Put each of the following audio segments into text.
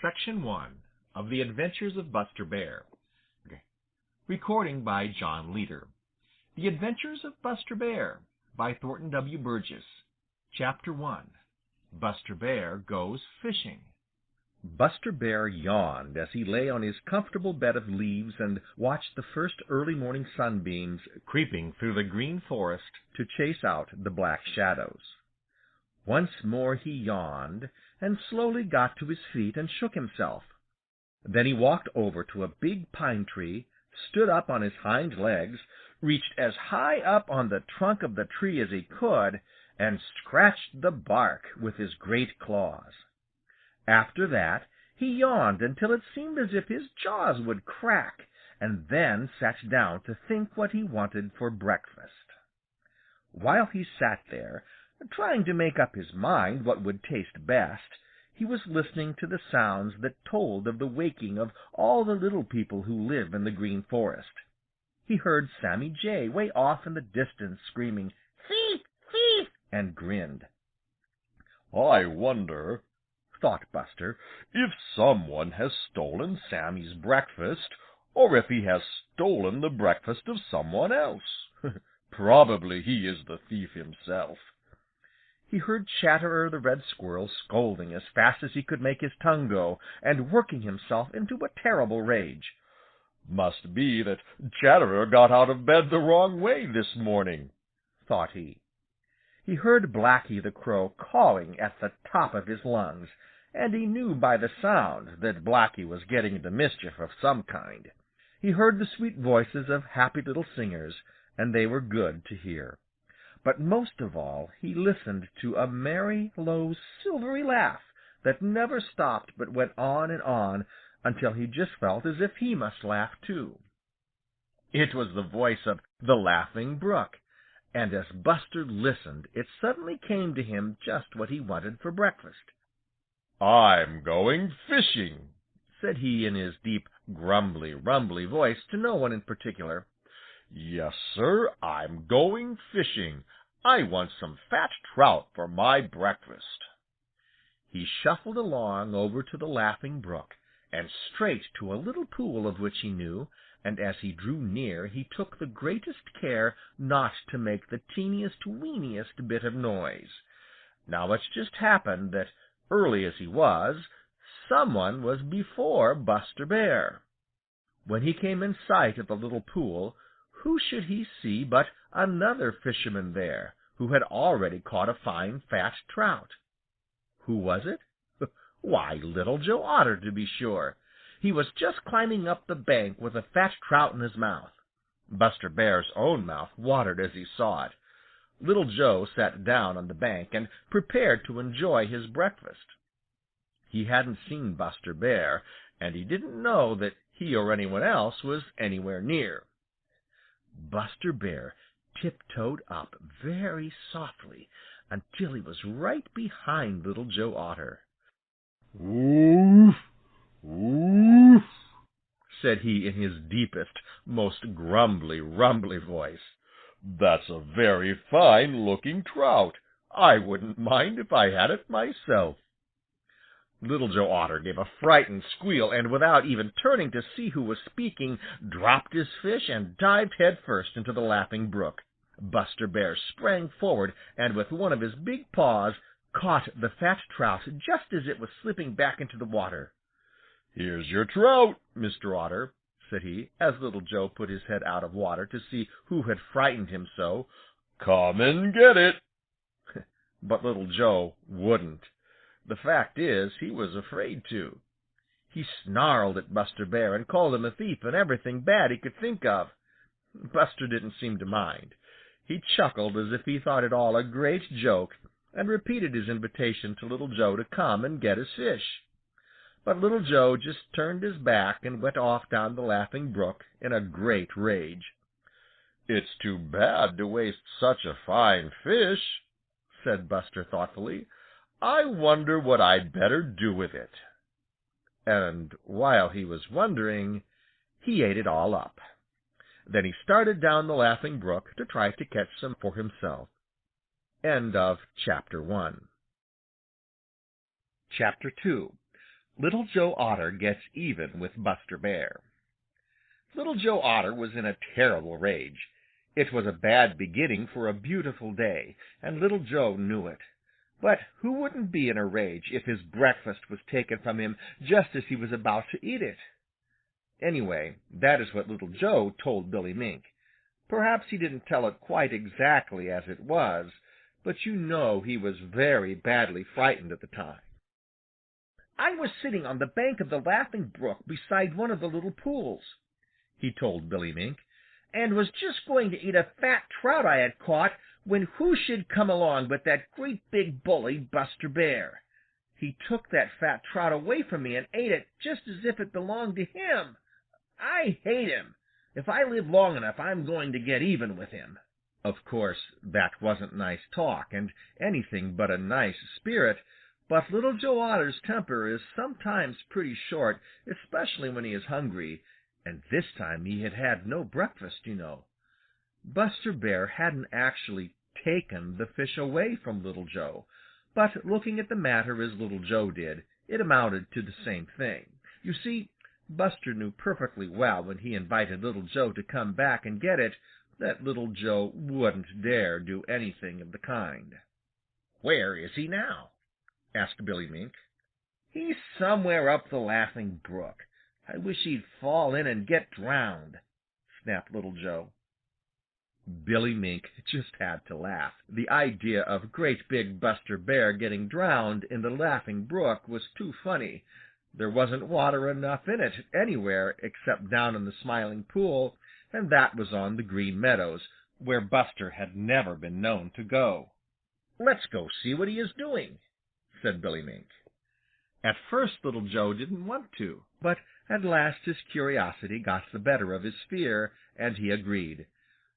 Section 1 of The Adventures of Buster Bear. Recording by John Leader. The Adventures of Buster Bear by Thornton W. Burgess. Chapter 1. Buster Bear Goes Fishing. Buster Bear yawned as he lay on his comfortable bed of leaves and watched the first early morning sunbeams creeping through the Green Forest to chase out the Black Shadows. Once more he yawned and slowly got to his feet and shook himself. Then he walked over to a big pine tree, stood up on his hind legs, reached as high up on the trunk of the tree as he could, and scratched the bark with his great claws. After that he yawned until it seemed as if his jaws would crack, and then sat down to think what he wanted for breakfast. While he sat there, trying to make up his mind what would taste best, he was listening to the sounds that told of the waking of all the little people who live in the Green Forest. He heard Sammy Jay way off in the distance screaming, "Thief! Thief!" and grinned. "I wonder," thought Buster, "if someone has stolen Sammy's breakfast, or if he has stolen the breakfast of someone else. Probably he is the thief himself." He heard Chatterer the Red Squirrel scolding as fast as he could make his tongue go, and working himself into a terrible rage. "Must be that Chatterer got out of bed the wrong way this morning," thought he. He heard Blacky the Crow cawing at the top of his lungs, and he knew by the sound that Blacky was getting into mischief of some kind. He heard the sweet voices of happy little singers, and they were good to hear. But most of all he listened to a merry, low, silvery laugh that never stopped but went on and on until he just felt as if he must laugh too. It was the voice of the Laughing Brook, and as Buster listened it suddenly came to him just what he wanted for breakfast. "I'm going fishing," said he in his deep, grumbly, rumbly voice to no one in particular. "Yes, sir, I'm going fishing. I want some fat trout for my breakfast." He shuffled along over to the Laughing Brook and straight to a little pool of which he knew, and as he drew near he took the greatest care not to make the teeniest, weeniest bit of noise. Now it just happened that, early as he was, some one was before Buster Bear. When he came in sight of the little pool, who should he see but another fisherman there, who had already caught a fine fat trout. Who was it? Why, Little Joe Otter, to be sure. He was just climbing up the bank with a fat trout in his mouth. Buster Bear's own mouth watered as he saw it. Little Joe sat down on the bank and prepared to enjoy his breakfast. He hadn't seen Buster Bear, and he didn't know that he or anyone else was anywhere near. Buster Bear tiptoed up very softly until he was right behind Little Joe Otter. "Woof! Woof!" said he in his deepest, most grumbly, rumbly voice. "That's a very fine-looking trout. I wouldn't mind if I had it myself." Little Joe Otter gave a frightened squeal and without even turning to see who was speaking, dropped his fish and dived headfirst into the Laughing Brook. Buster Bear sprang forward and with one of his big paws caught the fat trout just as it was slipping back into the water. "Here's your trout, Mr. Otter," said he, as Little Joe put his head out of water to see who had frightened him so. "Come and get it." But Little Joe wouldn't. The fact is, he was afraid to. He snarled at Buster Bear and called him a thief and everything bad he could think of. Buster didn't seem to mind. He chuckled as if he thought it all a great joke, and repeated his invitation to Little Joe to come and get his fish. But Little Joe just turned his back and went off down the Laughing Brook in a great rage. "It's too bad to waste such a fine fish," said Buster thoughtfully. "I wonder what I'd better do with it." And while he was wondering, he ate it all up. Then he started down the Laughing Brook to try to catch some for himself. End of Chapter 1. Chapter 2. Little Joe Otter Gets Even with Buster Bear. Little Joe Otter was in a terrible rage. It was a bad beginning for a beautiful day, and Little Joe knew it. But who wouldn't be in a rage if his breakfast was taken from him just as he was about to eat it? Anyway, that is what Little Joe told Billy Mink. Perhaps he didn't tell it quite exactly as it was, but you know he was very badly frightened at the time. "I was sitting on the bank of the Laughing Brook beside one of the little pools," he told Billy Mink, "and was just going to eat a fat trout I had caught when who should come along but that great big bully, Buster Bear. He took that fat trout away from me and ate it just as if it belonged to him. I hate him. If I live long enough, I'm going to get even with him." Of course, that wasn't nice talk and anything but a nice spirit, but Little Joe Otter's temper is sometimes pretty short, especially when he is hungry, and this time he had had no breakfast, you know. Buster Bear hadn't actually taken the fish away from Little Joe, but looking at the matter as Little Joe did, it amounted to the same thing. You see, Buster knew perfectly well when he invited Little Joe to come back and get it that Little Joe wouldn't dare do anything of the kind. "Where is he now?" asked Billy Mink. "He's somewhere up the Laughing Brook. I wish he'd fall in and get drowned," snapped Little Joe. Billy Mink just had to laugh. The idea of great big Buster Bear getting drowned in the Laughing Brook was too funny. There wasn't water enough in it anywhere except down in the Smiling Pool, and that was on the Green Meadows, where Buster had never been known to go. "Let's go see what he is doing," said Billy Mink. At first Little Joe didn't want to, but at last his curiosity got the better of his fear, and he agreed.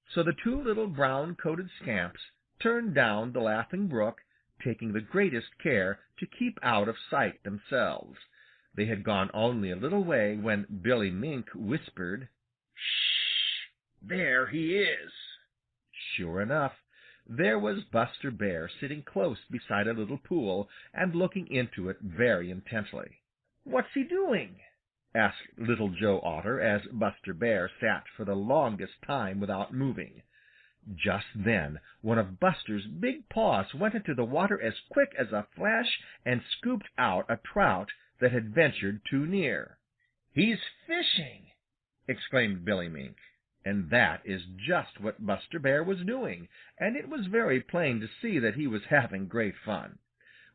So the two little brown-coated scamps turned down the Laughing Brook, taking the greatest care to keep out of sight themselves. They had gone only a little way when Billy Mink whispered, "Shh! There he is!" Sure enough, there was Buster Bear sitting close beside a little pool and looking into it very intently. "What's he doing?" asked Little Joe Otter as Buster Bear sat for the longest time without moving. Just then one of Buster's big paws went into the water as quick as a flash and scooped out a trout that had ventured too near. "He's fishing!" exclaimed Billy Mink. And that is just what Buster Bear was doing, and it was very plain to see that he was having great fun.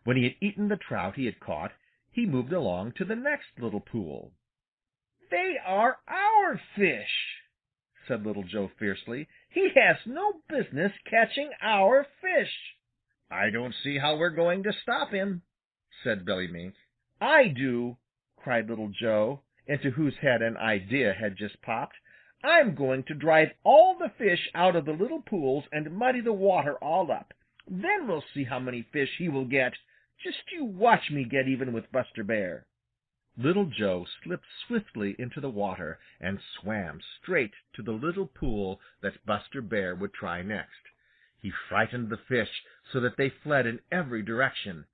When he had eaten the trout he had caught, he moved along to the next little pool. "They are our fish!" said Little Joe fiercely. "He has no business catching our fish." "I don't see how we're going to stop him," said Billy Mink. "I do!" cried Little Joe, into whose head an idea had just popped. "I'm going to drive all the fish out of the little pools and muddy the water all up. Then we'll see how many fish he will get. Just you watch me get even with Buster Bear." Little Joe slipped swiftly into the water and swam straight to the little pool that Buster Bear would try next. He frightened the fish so that they fled in every direction.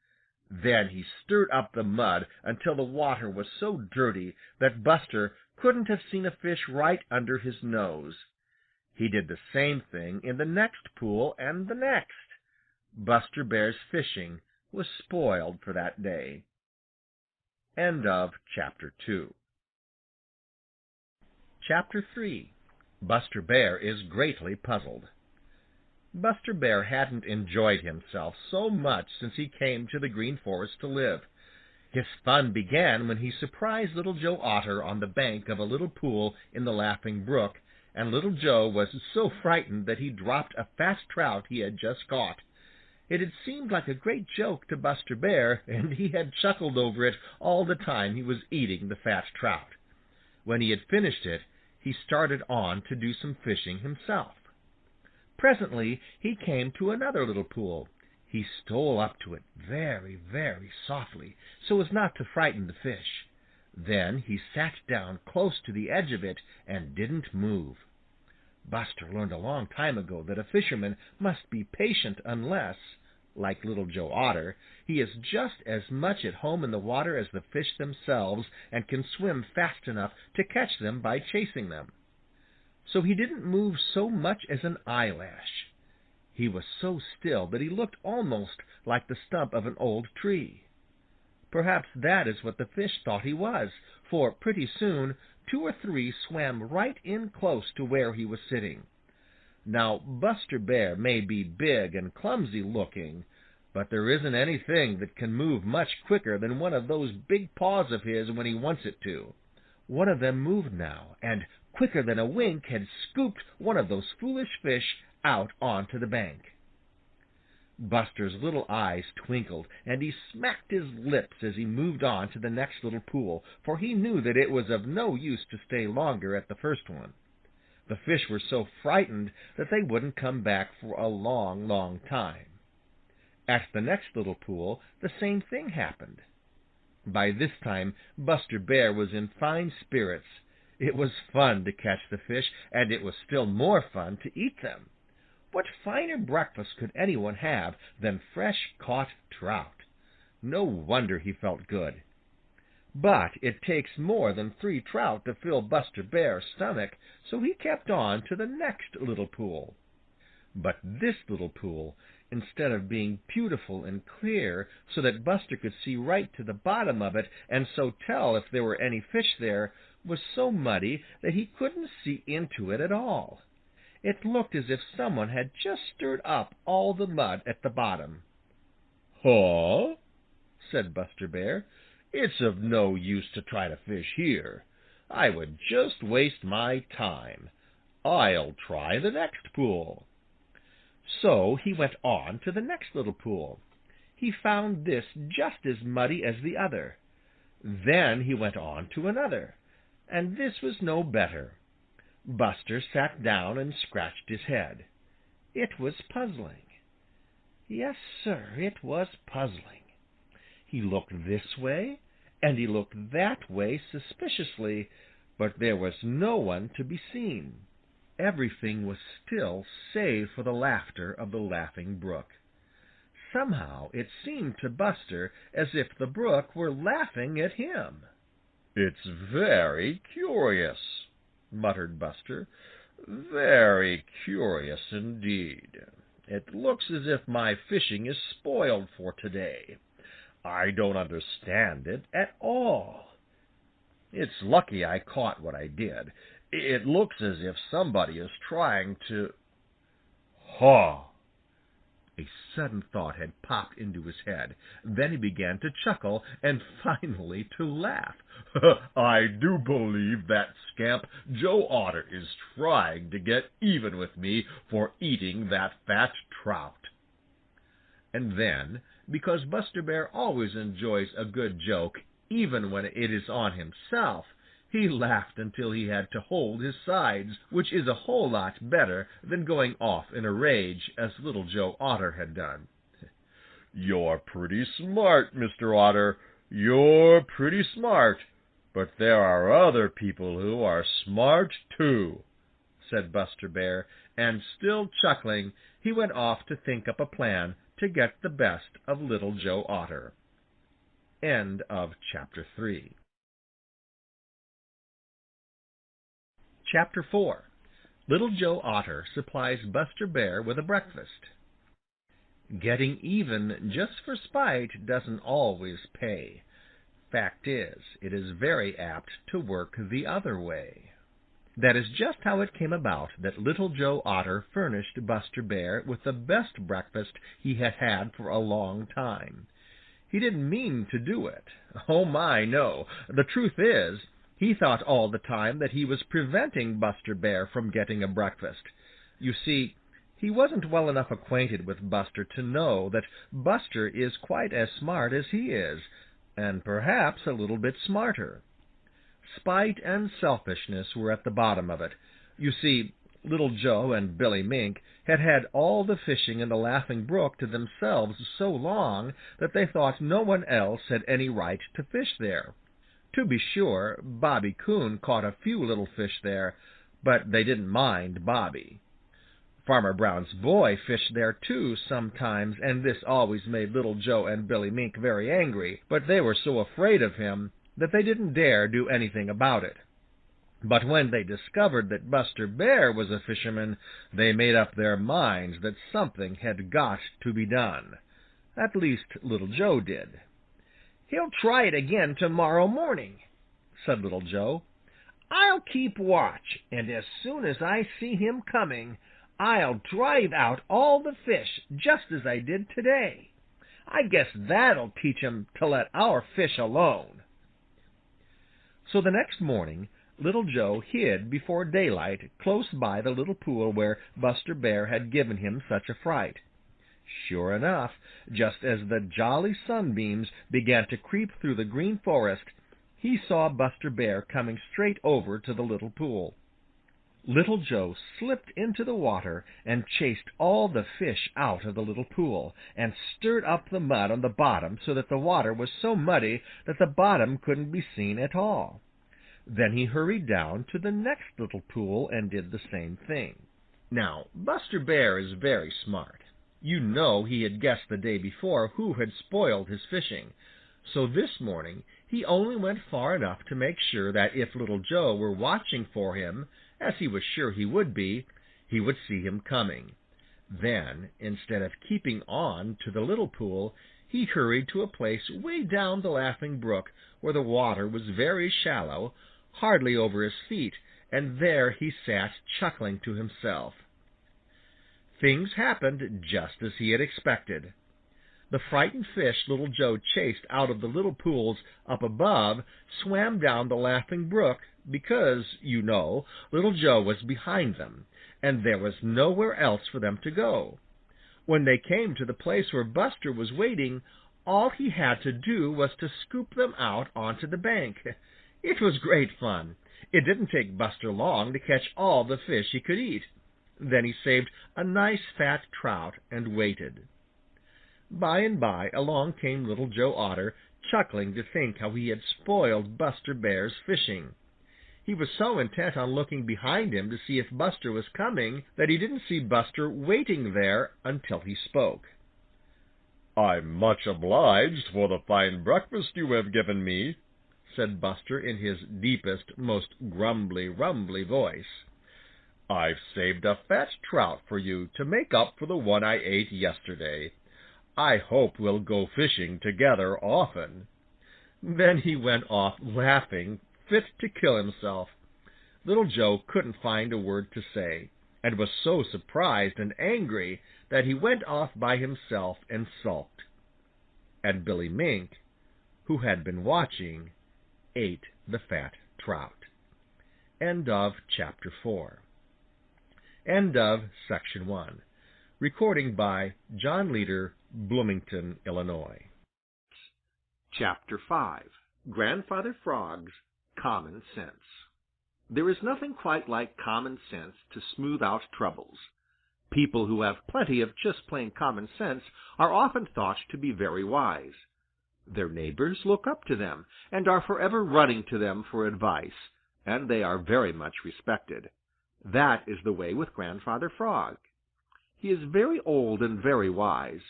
Then he stirred up the mud until the water was so dirty that Buster couldn't have seen a fish right under his nose. He did the same thing in the next pool and the next. Buster Bear's fishing was spoiled for that day. End of Chapter 2. Chapter 3. Buster Bear is Greatly Puzzled. Buster Bear hadn't enjoyed himself so much since he came to the Green Forest to live. His fun began when he surprised Little Joe Otter on the bank of a little pool in the Laughing Brook, and Little Joe was so frightened that he dropped a fat trout he had just caught. It had seemed like a great joke to Buster Bear, and he had chuckled over it all the time he was eating the fat trout. When he had finished it, he started on to do some fishing himself. Presently he came to another little pool. He stole up to it very, very softly, so as not to frighten the fish. Then he sat down close to the edge of it and didn't move. Buster learned a long time ago that a fisherman must be patient unless, like Little Joe Otter, he is just as much at home in the water as the fish themselves and can swim fast enough to catch them by chasing them. So he didn't move so much as an eyelash. He was so still that he looked almost like the stump of an old tree. Perhaps that is what the fish thought he was, for pretty soon 2 or 3 swam right in close to where he was sitting. Now Buster Bear may be big and clumsy looking, but there isn't anything that can move much quicker than one of those big paws of his when he wants it to. One of them moved now, and quicker than a wink had scooped one of those foolish fish out onto the bank. Buster's little eyes twinkled, and he smacked his lips as he moved on to the next little pool, for he knew that it was of no use to stay longer at the first one. The fish were so frightened that they wouldn't come back for a long, long time. At the next little pool the same thing happened. By this time Buster Bear was in fine spirits. It was fun to catch the fish, and it was still more fun to eat them. What finer breakfast could anyone have than fresh-caught trout? No wonder he felt good. But it takes more than 3 trout to fill Buster Bear's stomach, so he kept on to the next little pool. But this little pool, instead of being beautiful and clear so that Buster could see right to the bottom of it and so tell if there were any fish there, was so muddy that he couldn't see into it at all. It looked as if someone had just stirred up all the mud at the bottom. "Huh?" said Buster Bear. "It's of no use to try to fish here. I would just waste my time. I'll try the next pool." So he went on to the next little pool. He found this just as muddy as the other. Then he went on to another, and this was no better. Buster sat down and scratched his head. It was puzzling. Yes, sir, it was puzzling. He looked this way, and he looked that way suspiciously, but there was no one to be seen. Everything was still save for the laughter of the Laughing Brook. Somehow it seemed to Buster as if the brook were laughing at him. "It's very curious," muttered Buster. "Very curious indeed. It looks as if my fishing is spoiled for today. I don't understand it at all. It's lucky I caught what I did. It looks as if somebody is trying to... Ha!" A sudden thought had popped into his head. Then he began to chuckle and finally to laugh. "I do believe that scamp Joe Otter is trying to get even with me for eating that fat trout." And then, because Buster Bear always enjoys a good joke, even when it is on himself, he laughed until he had to hold his sides, which is a whole lot better than going off in a rage as Little Joe Otter had done. "You're pretty smart, Mr. Otter. You're pretty smart. But there are other people who are smart too," said Buster Bear, and still chuckling, he went off to think up a plan to get the best of Little Joe Otter. End of Chapter 3. Chapter 4. Little Joe Otter supplies Buster Bear with a breakfast. Getting even just for spite doesn't always pay. Fact is, it is very apt to work the other way. That is just how it came about that Little Joe Otter furnished Buster Bear with the best breakfast he had had for a long time. He didn't mean to do it. Oh my, no! The truth is, he thought all the time that he was preventing Buster Bear from getting a breakfast. You see, he wasn't well enough acquainted with Buster to know that Buster is quite as smart as he is, and perhaps a little bit smarter. Spite and selfishness were at the bottom of it. You see, Little Joe and Billy Mink had had all the fishing in the Laughing Brook to themselves so long that they thought no one else had any right to fish there. To be sure, Bobby Coon caught a few little fish there, but they didn't mind Bobby. Farmer Brown's boy fished there too sometimes, and this always made Little Joe and Billy Mink very angry, but they were so afraid of him that they didn't dare do anything about it. But when they discovered that Buster Bear was a fisherman, they made up their minds that something had got to be done. At least Little Joe did. "He'll try it again tomorrow morning," said Little Joe. "I'll keep watch, and as soon as I see him coming, I'll drive out all the fish just as I did today. I guess that'll teach him to let our fish alone." So the next morning Little Joe hid before daylight close by the little pool where Buster Bear had given him such a fright. Sure enough, just as the jolly sunbeams began to creep through the Green Forest, he saw Buster Bear coming straight over to the little pool. Little Joe slipped into the water and chased all the fish out of the little pool, and stirred up the mud on the bottom so that the water was so muddy that the bottom couldn't be seen at all. Then he hurried down to the next little pool and did the same thing. Now, Buster Bear is very smart. You know he had guessed the day before who had spoiled his fishing, so this morning he only went far enough to make sure that if Little Joe were watching for him, as he was sure he would be, he would see him coming. Then, instead of keeping on to the little pool, he hurried to a place way down the Laughing Brook where the water was very shallow, hardly over his feet, and there he sat chuckling to himself. Things happened just as he had expected. The frightened fish Little Joe chased out of the little pools up above swam down the Laughing Brook because, you know, Little Joe was behind them, and there was nowhere else for them to go. When they came to the place where Buster was waiting, all he had to do was to scoop them out onto the bank. It was great fun. It didn't take Buster long to catch all the fish he could eat. Then he saved a nice fat trout and waited. By and by along came Little Joe Otter, chuckling to think how he had spoiled Buster Bear's fishing. He was so intent on looking behind him to see if Buster was coming that he didn't see Buster waiting there until he spoke. "I'm much obliged for the fine breakfast you have given me," said Buster in his deepest, most grumbly-rumbly voice. "I've saved a fat trout for you to make up for the one I ate yesterday. I hope we'll go fishing together often." Then he went off laughing, fit to kill himself. Little Joe couldn't find a word to say, and was so surprised and angry that he went off by himself and sulked. And Billy Mink, who had been watching, ate the fat trout. End of Chapter 4. End of Section 1. Recording by John Leader, Bloomington, Illinois. Chapter 5. Grandfather Frog's Common Sense. There is nothing quite like common sense to smooth out troubles. People who have plenty of just plain common sense are often thought to be very wise. Their neighbors look up to them and are forever running to them for advice, and they are very much respected. That is the way with Grandfather Frog. He is very old and very wise.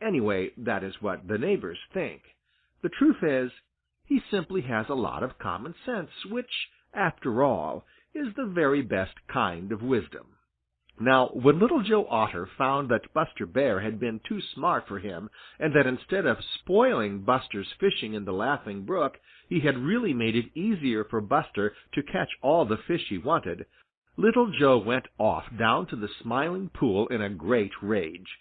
Anyway, that is what the neighbors think. The truth is, he simply has a lot of common sense, which, after all, is the very best kind of wisdom. Now, when Little Joe Otter found that Buster Bear had been too smart for him, and that instead of spoiling Buster's fishing in the Laughing Brook, he had really made it easier for Buster to catch all the fish he wanted, Little Joe went off down to the Smiling Pool in a great rage.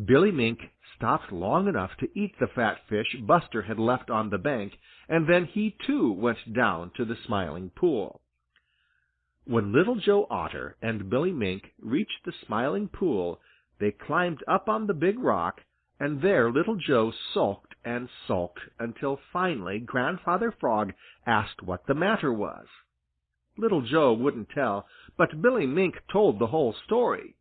Billy Mink stopped long enough to eat the fat fish Buster had left on the bank, and then he too went down to the Smiling Pool. When Little Joe Otter and Billy Mink reached the Smiling Pool, they climbed up on the big rock, and there Little Joe sulked and sulked until finally Grandfather Frog asked what the matter was. Little Joe wouldn't tell, but Billy Mink told the whole story.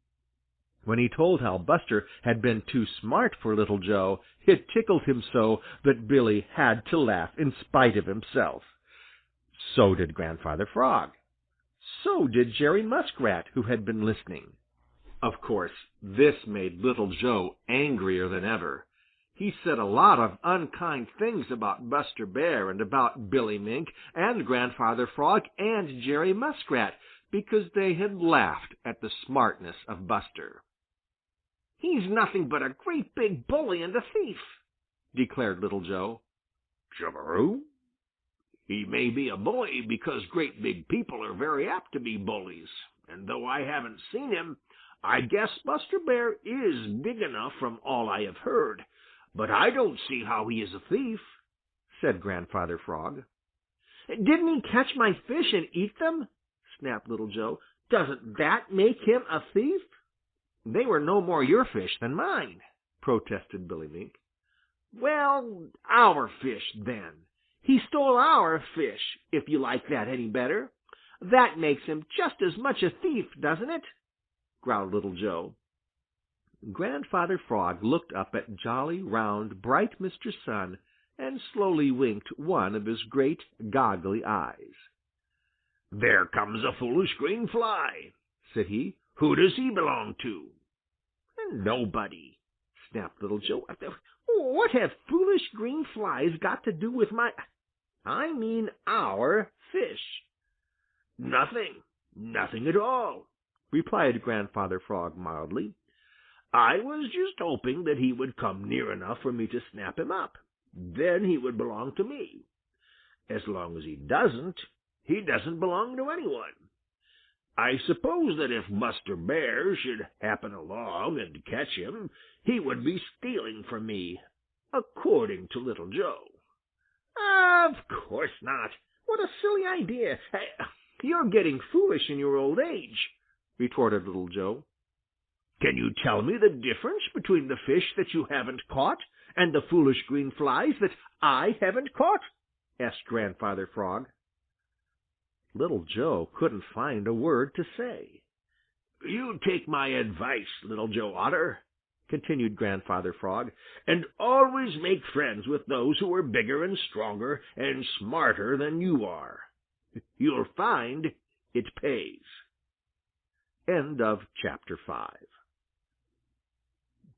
When he told how Buster had been too smart for Little Joe, it tickled him so that Billy had to laugh in spite of himself. So did Grandfather Frog. So did Jerry Muskrat, who had been listening. Of course, this made Little Joe angrier than ever. He said a lot of unkind things about Buster Bear and about Billy Mink and Grandfather Frog and Jerry Muskrat because they had laughed at the smartness of Buster. "He's nothing but a great big bully and a thief," declared Little Joe. "Chug-a-rum! He may be a bully because great big people are very apt to be bullies, and though I haven't seen him, I guess Buster Bear is big enough from all I have heard, but I don't see how he is a thief," said Grandfather Frog. "Didn't he catch my fish and eat them?" snapped Little Joe. "Doesn't that make him a thief?" "They were no more your fish than mine," protested Billy Mink. "Well, our fish, then. He stole our fish, if you like that any better. That makes him just as much a thief, doesn't it?" growled Little Joe. Grandfather Frog looked up at jolly, round, bright Mr. Sun and slowly winked one of his great goggly eyes. "There comes a foolish green fly," said he. "Who does he belong to?" "Nobody," snapped Little Joe. "What have foolish green flies got to do with I mean our fish?" "Nothing, nothing at all," replied Grandfather Frog mildly. "I was just hoping that he would come near enough for me to snap him up. Then he would belong to me. As long as he doesn't belong to any one. I suppose that if Buster Bear should happen along and catch him, he would be stealing from me, according to Little Joe." "Of course not. What a silly idea. You're getting foolish in your old age," retorted Little Joe. "Can you tell me the difference between the fish that you haven't caught and the foolish green flies that I haven't caught?" asked Grandfather Frog. Little Joe couldn't find a word to say. "You take my advice, Little Joe Otter," continued Grandfather Frog, "and always make friends with those who are bigger and stronger and smarter than you are. You'll find it pays."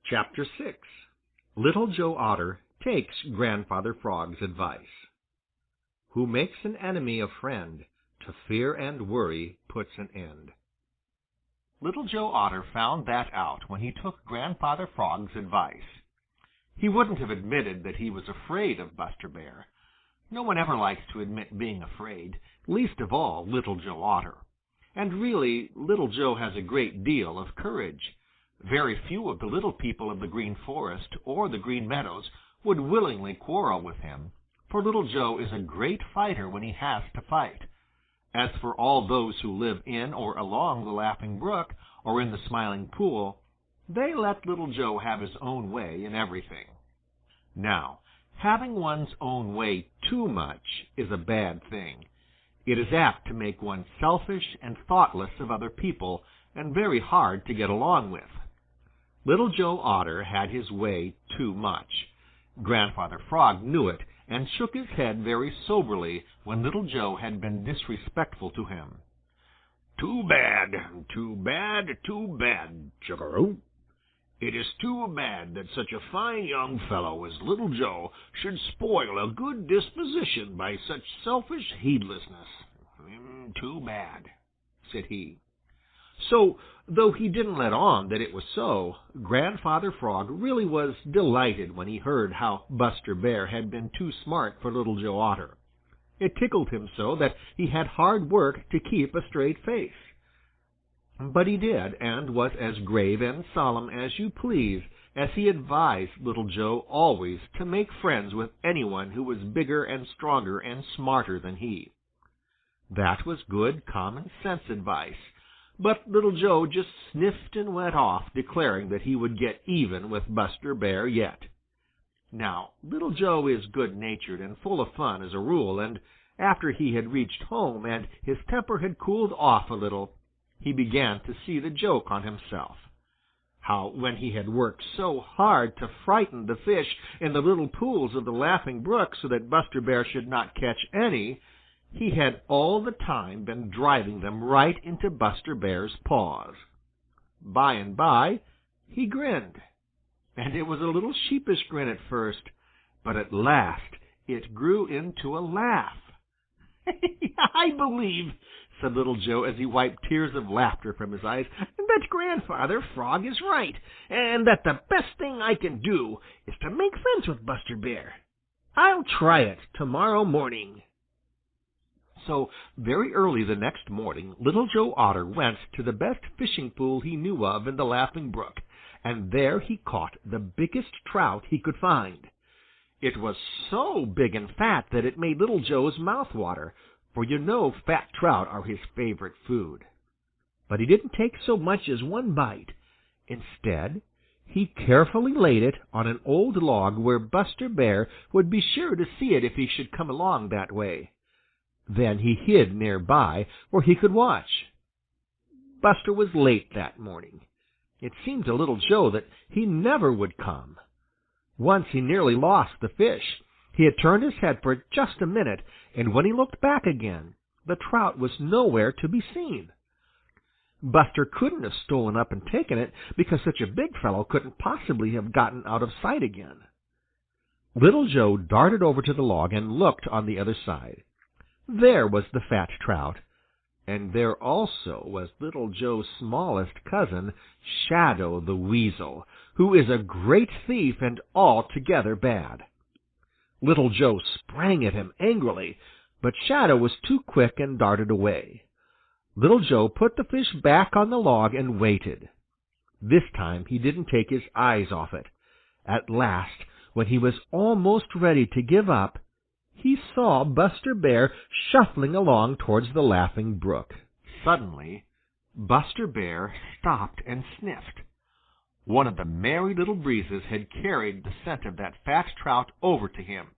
Chapter 6. Little Joe Otter takes Grandfather Frog's advice. Who makes an enemy a friend, to fear and worry puts an end. Little Joe Otter found that out when he took Grandfather Frog's advice. He wouldn't have admitted that he was afraid of Buster Bear. No one ever likes to admit being afraid, least of all Little Joe Otter. And really, Little Joe has a great deal of courage. Very few of the little people of the Green Forest or the Green Meadows would willingly quarrel with him, for Little Joe is a great fighter when he has to fight. As for all those who live in or along the Laughing Brook or in the Smiling Pool, they let Little Joe have his own way in everything. Now, having one's own way too much is a bad thing. It is apt to make one selfish and thoughtless of other people and very hard to get along with. Little Joe Otter had his way too much. Grandfather Frog knew it and shook his head very soberly when Little Joe had been disrespectful to him. "Too bad, too bad, too bad, Chug-a-rum! It is too bad that such a fine young fellow as Little Joe should spoil a good disposition by such selfish heedlessness. Too bad," said he. So, though he didn't let on that it was so, Grandfather Frog really was delighted when he heard how Buster Bear had been too smart for Little Joe Otter. It tickled him so that he had hard work to keep a straight face. But he did, and was as grave and solemn as you please, as he advised Little Joe always to make friends with anyone who was bigger and stronger and smarter than he. That was good common sense advice. But Little Joe just sniffed and went off, declaring that he would get even with Buster Bear yet. Now, Little Joe is good-natured and full of fun as a rule, and after he had reached home and his temper had cooled off a little, he began to see the joke on himself. How, when he had worked so hard to frighten the fish in the little pools of the Laughing Brook so that Buster Bear should not catch any, he had all the time been driving them right into Buster Bear's paws. By and by he grinned, and it was a little sheepish grin at first, but at last it grew into a laugh. "I believe," said Little Joe as he wiped tears of laughter from his eyes, "that Grandfather Frog is right, and that the best thing I can do is to make friends with Buster Bear. I'll try it tomorrow morning." So very early the next morning Little Joe Otter went to the best fishing pool he knew of in the Laughing Brook, and there he caught the biggest trout he could find. It was so big and fat that it made Little Joe's mouth water, for you know fat trout are his favorite food. But he didn't take so much as one bite. Instead, he carefully laid it on an old log where Buster Bear would be sure to see it if he should come along that way. Then he hid near by where he could watch. Buster was late that morning. It seemed to Little Joe that he never would come. Once he nearly lost the fish. He had turned his head for just a minute, and when he looked back again, the trout was nowhere to be seen. Buster couldn't have stolen up and taken it, because such a big fellow couldn't possibly have gotten out of sight again. Little Joe darted over to the log and looked on the other side. There was the fat trout, and there also was Little Joe's smallest cousin, Shadow the Weasel, who is a great thief and altogether bad. Little Joe sprang at him angrily, but Shadow was too quick and darted away. Little Joe put the fish back on the log and waited. This time he didn't take his eyes off it. At last, when he was almost ready to give up, he saw Buster Bear shuffling along towards the Laughing Brook. Suddenly, Buster Bear stopped and sniffed. One of the Merry Little Breezes had carried the scent of that fat trout over to him.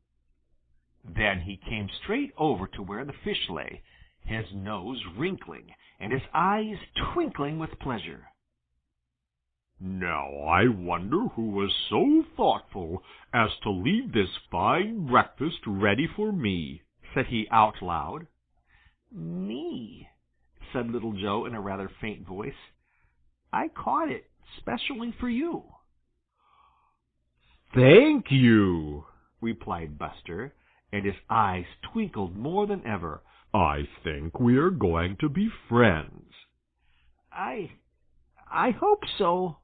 Then he came straight over to where the fish lay, his nose wrinkling and his eyes twinkling with pleasure. "Now I wonder who was so thoughtful as to leave this fine breakfast ready for me," said he out loud. "Me," said Little Joe in a rather faint voice. "I caught it specially for you." "Thank you," replied Buster, and his eyes twinkled more than ever. "I think we are going to be friends." I hope so,"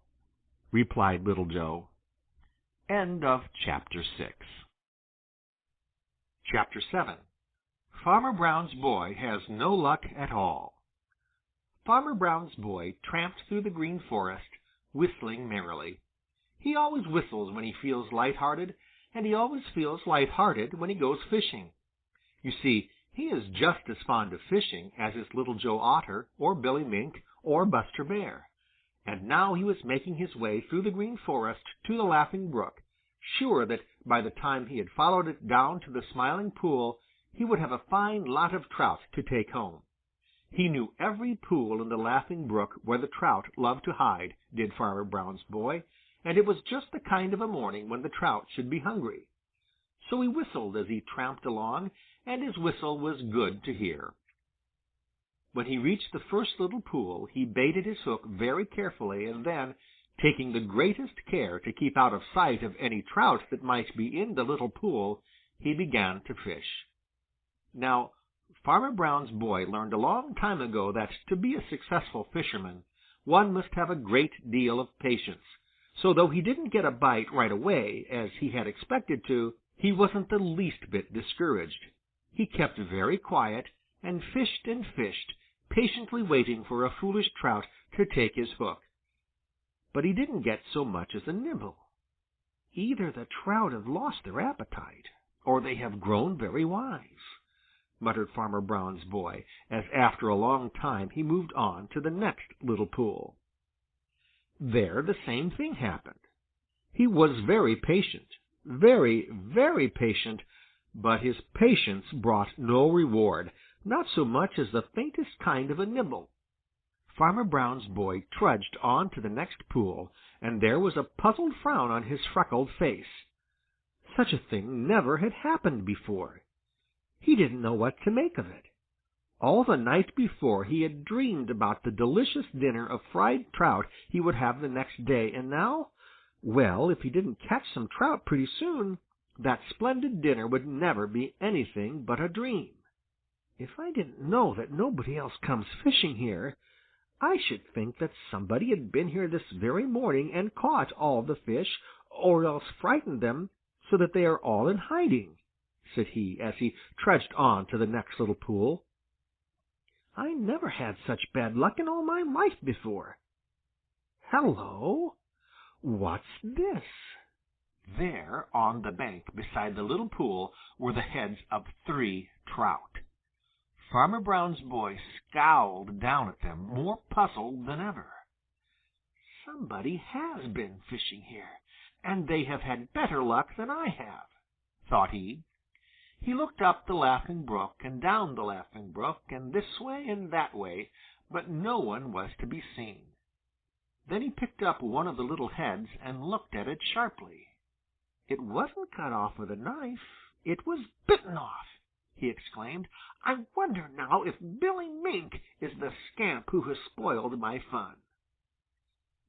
replied Little Joe. End of Chapter 6. Chapter 7. Farmer Brown's Boy Has No Luck at All. Farmer Brown's boy tramped through the Green Forest, whistling merrily. He always whistles when he feels light-hearted, and he always feels light-hearted when he goes fishing. You see, he is just as fond of fishing as is Little Joe Otter or Billy Mink or Buster Bear. And now he was making his way through the Green Forest to the Laughing Brook, sure that by the time he had followed it down to the Smiling Pool, he would have a fine lot of trout to take home. He knew every pool in the Laughing Brook where the trout loved to hide, did Farmer Brown's boy, and it was just the kind of a morning when the trout should be hungry. So he whistled as he tramped along, and his whistle was good to hear. When he reached the first little pool, he baited his hook very carefully, and then, taking the greatest care to keep out of sight of any trout that might be in the little pool, he began to fish. Now, Farmer Brown's boy learned a long time ago that to be a successful fisherman, one must have a great deal of patience. So though he didn't get a bite right away, as he had expected to, he wasn't the least bit discouraged. He kept very quiet and fished, patiently waiting for a foolish trout to take his hook. But he didn't get so much as a nibble. "Either the trout have lost their appetite, or they have grown very wise," muttered Farmer Brown's boy, as after a long time he moved on to the next little pool. There the same thing happened. He was very patient, very, very patient, but his patience brought no reward, not so much as the faintest kind of a nibble. Farmer Brown's boy trudged on to the next pool, and there was a puzzled frown on his freckled face. Such a thing never had happened before. He didn't know what to make of it. All the night before he had dreamed about the delicious dinner of fried trout he would have the next day, and now, well, if he didn't catch some trout pretty soon, that splendid dinner would never be anything but a dream. If I didn't know that nobody else comes fishing here, I should think that somebody had been here this very morning and caught all the fish, or else frightened them so that they are all in hiding," said he, as he trudged on to the next little pool. "I never had such bad luck in all my life before. Hello! What's this?" There, on the bank beside the little pool, were the heads of 3 trout. Farmer Brown's boy scowled down at them, more puzzled than ever. "Somebody has been fishing here, and they have had better luck than I have," thought he. He looked up the Laughing Brook and down the Laughing Brook and this way and that way, but no one was to be seen. Then he picked up one of the little heads and looked at it sharply. It wasn't cut off with a knife. It was bitten off, he exclaimed. "I wonder now if Billy Mink is the scamp who has spoiled my fun."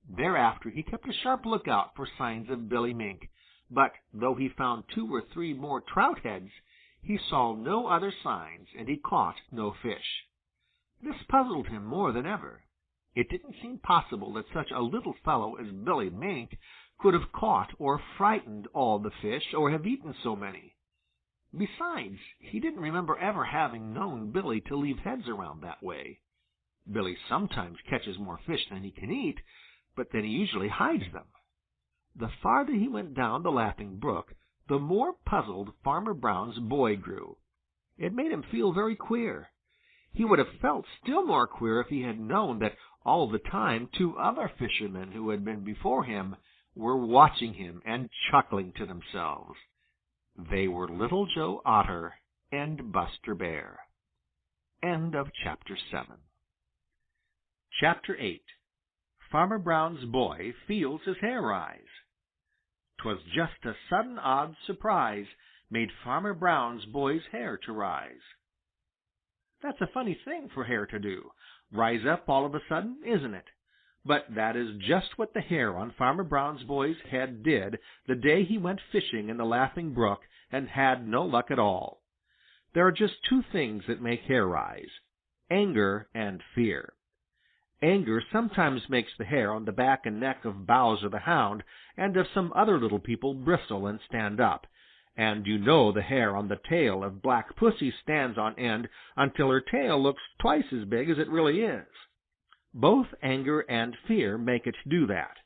Thereafter he kept a sharp lookout for signs of Billy Mink, but though he found 2 or 3 more trout heads, he saw no other signs and he caught no fish. This puzzled him more than ever. It didn't seem possible that such a little fellow as Billy Mink could have caught or frightened all the fish or have eaten so many. Besides, he didn't remember ever having known Billy to leave heads around that way. Billy sometimes catches more fish than he can eat, but then he usually hides them. The farther he went down the Laughing Brook, the more puzzled Farmer Brown's boy grew. It made him feel very queer. He would have felt still more queer if he had known that all the time 2 other fishermen who had been before him were watching him and chuckling to themselves. They were Little Joe Otter and Buster Bear. End of Chapter 7. Chapter 8. Farmer Brown's Boy Feels His Hair Rise. 'Twas just a sudden odd surprise made Farmer Brown's boy's hair to rise. That's a funny thing for hair to do, rise up all of a sudden, isn't it? But that is just what the hair on Farmer Brown's boy's head did the day he went fishing in the Laughing Brook and had no luck at all. There are just 2 things that make hair rise: anger and fear. Anger sometimes makes the hair on the back and neck of Bowser the Hound and of some other little people bristle and stand up, and you know the hair on the tail of Black Pussy stands on end until her tail looks twice as big as it really is. Both anger and fear make it do that.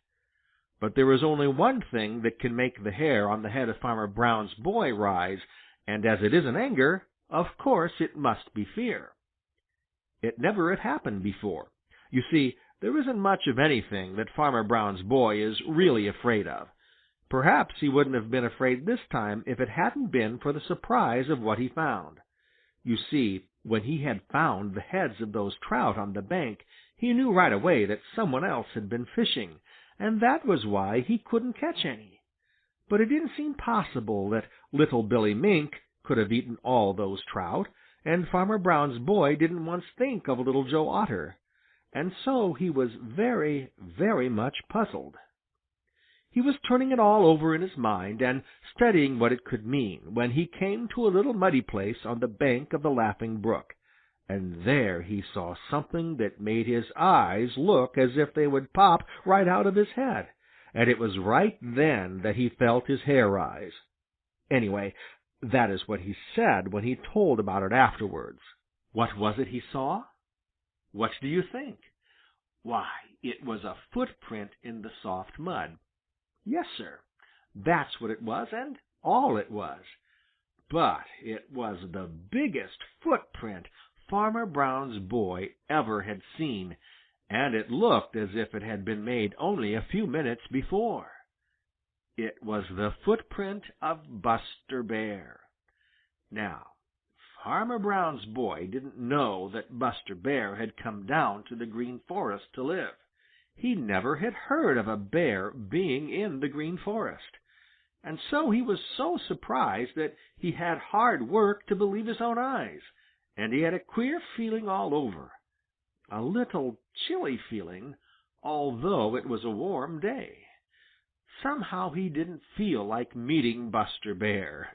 But there is only one thing that can make the hair on the head of Farmer Brown's boy rise, and as it isn't anger, of course it must be fear. It never had happened before. You see, there isn't much of anything that Farmer Brown's boy is really afraid of. Perhaps he wouldn't have been afraid this time if it hadn't been for the surprise of what he found. You see, when he had found the heads of those trout on the bank, he knew right away that someone else had been fishing, and that was why he couldn't catch any. But it didn't seem possible that little Billy Mink could have eaten all those trout, and Farmer Brown's boy didn't once think of Little Joe Otter. And so he was very, very much puzzled. He was turning it all over in his mind and studying what it could mean when he came to a little muddy place on the bank of the Laughing Brook, and there he saw something that made his eyes look as if they would pop right out of his head, and it was right then that he felt his hair rise. Anyway, that is what he said when he told about it afterwards. What was it he saw? What do you think? Why, it was a footprint in the soft mud. Yes, sir, that's what it was, and all it was. But it was the biggest footprint Farmer Brown's boy ever had seen, and it looked as if it had been made only a few minutes before. It was the footprint of Buster Bear. Now, Farmer Brown's boy didn't know that Buster Bear had come down to the Green Forest to live. He never had heard of a bear being in the Green Forest, and so he was so surprised that he had hard work to believe his own eyes, and he had a queer feeling all over, a little chilly feeling, although it was a warm day. Somehow he didn't feel like meeting Buster Bear.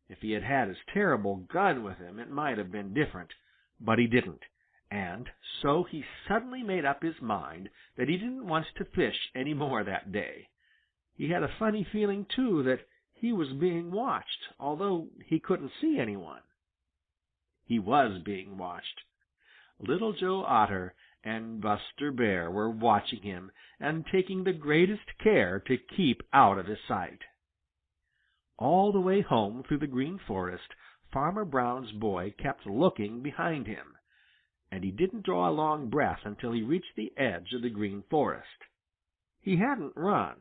If he had had his terrible gun with him, it might have been different, but he didn't, and so he suddenly made up his mind that he didn't want to fish any more that day. He had a funny feeling, too, that he was being watched, although he couldn't see anyone. He was being watched. Little Joe Otter and Buster Bear were watching him and taking the greatest care to keep out of his sight. All the way home through the Green Forest, Farmer Brown's boy kept looking behind him, and he didn't draw a long breath until he reached the edge of the Green Forest. He hadn't run,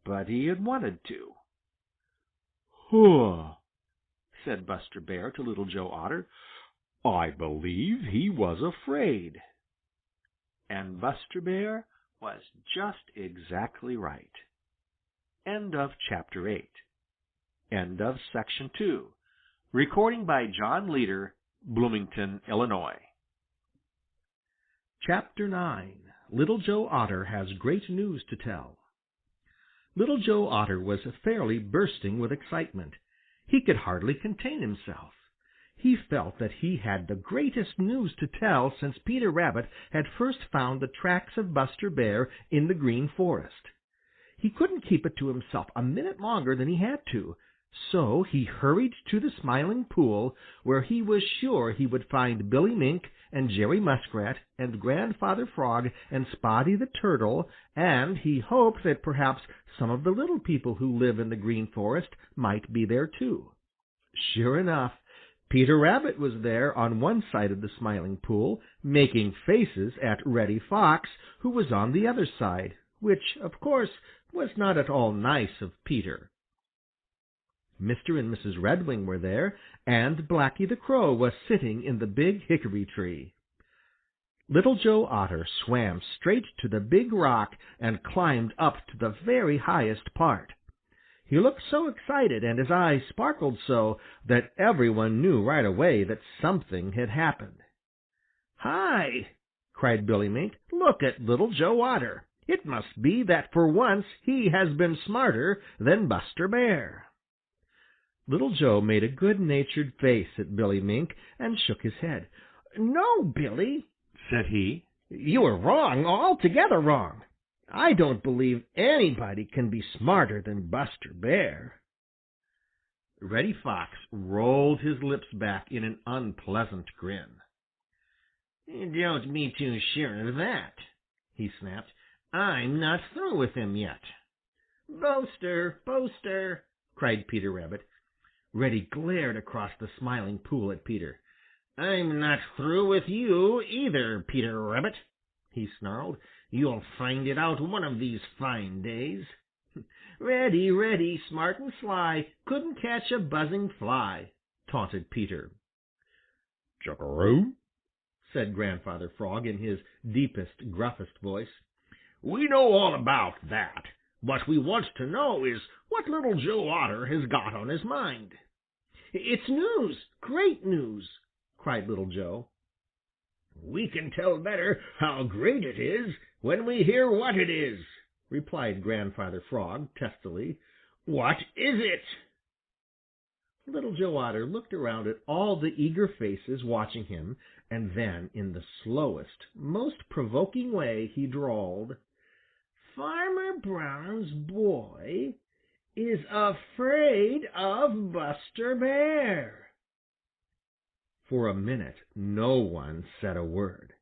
but he had wanted to. "Huh," said Buster Bear to Little Joe Otter. "I believe he was afraid." And Buster Bear was just exactly right. End of Chapter 8. End of Section 2. Recording by John Leader, Bloomington, Illinois. Chapter 9. Little Joe Otter has great news to tell. Little Joe Otter was fairly bursting with excitement. He could hardly contain himself. He felt that he had the greatest news to tell since Peter Rabbit had first found the tracks of Buster Bear in the Green Forest. He couldn't keep it to himself a minute longer than he had to, so he hurried to the Smiling Pool, where he was sure he would find Billy Mink and Jerry Muskrat and Grandfather Frog and Spotty the Turtle, and he hoped that perhaps some of the little people who live in the Green Forest might be there too. Sure enough, Peter Rabbit was there on one side of the Smiling Pool, making faces at Reddy Fox, who was on the other side, which, of course, was not at all nice of Peter. Mr. and Mrs. Redwing were there, and Blacky the Crow was sitting in the big hickory tree. Little Joe Otter swam straight to the big rock and climbed up to the very highest part. He looked so excited and his eyes sparkled so that everyone knew right away that something had happened. "Hi!" cried Billy Mink. "Look at Little Joe Otter. It must be that for once he has been smarter than Buster Bear." Little Joe made a good-natured face at Billy Mink and shook his head. "No, Billy," said he. "You are wrong, altogether wrong. I don't believe anybody can be smarter than Buster Bear." Reddy Fox rolled his lips back in an unpleasant grin. "Don't be too sure of that," he snapped. "I'm not through with him yet." "Boaster! Boaster!" cried Peter Rabbit. Reddy glared across the Smiling Pool at Peter. "I'm not through with you either, Peter Rabbit," he snarled. "You'll find it out one of these fine days." "Reddy, Reddy, smart and sly, couldn't catch a buzzing fly," taunted Peter. "Chuck-a-roo!" said Grandfather Frog in his deepest, gruffest voice. "We know all about that. What we want to know is what Little Joe Otter has got on his mind." "It's news, great news!" cried Little Joe. "We can tell better how great it is when we hear what it is," replied Grandfather Frog testily. "What is it?" Little Joe Otter looked around at all the eager faces watching him, and then in the slowest, most provoking way he drawled, "Farmer Brown's boy is afraid of Buster Bear." For a minute no one said a word.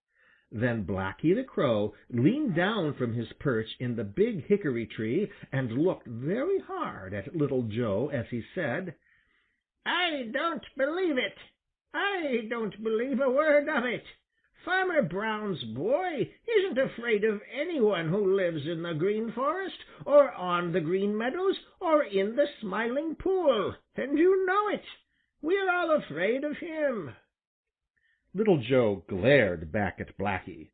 Then Blacky the Crow leaned down from his perch in the big hickory tree and looked very hard at Little Joe as he said, "I don't believe it. I don't believe a word of it. Farmer Brown's boy isn't afraid of any one who lives in the Green Forest or on the Green Meadows or in the Smiling Pool, and you know it. We're all afraid of him." Little Joe glared back at Blacky.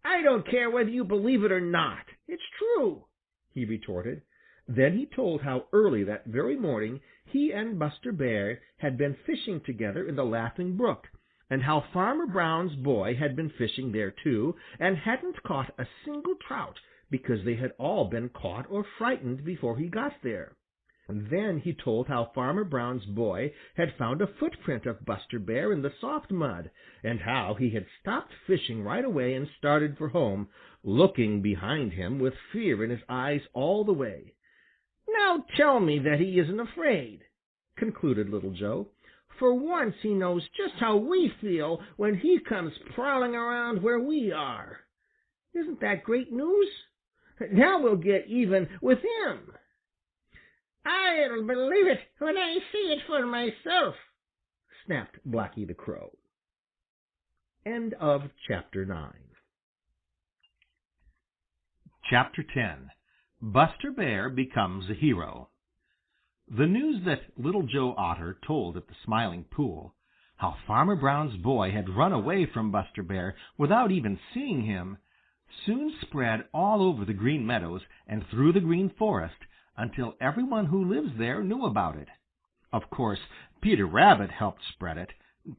"I don't care whether you believe it or not. It's true," he retorted. Then he told how early that very morning he and Buster Bear had been fishing together in the Laughing Brook, and how Farmer Brown's boy had been fishing there too, and hadn't caught a single trout because they had all been caught or frightened before he got there. And then he told how Farmer Brown's boy had found a footprint of Buster Bear in the soft mud, and how he had stopped fishing right away and started for home, looking behind him with fear in his eyes all the way. "Now tell me that he isn't afraid," concluded Little Joe. "For once he knows just how we feel when he comes prowling around where we are. Isn't that great news? Now we'll get even with him." "I'll believe it when I see it for myself," snapped Blacky the Crow. End of Chapter 9. Chapter 10. Buster Bear Becomes a Hero. The news that Little Joe Otter told at the Smiling Pool, how Farmer Brown's boy had run away from Buster Bear without even seeing him, soon spread all over the Green Meadows and through the Green Forest until everyone who lives there knew about it. Of course, Peter Rabbit helped spread it.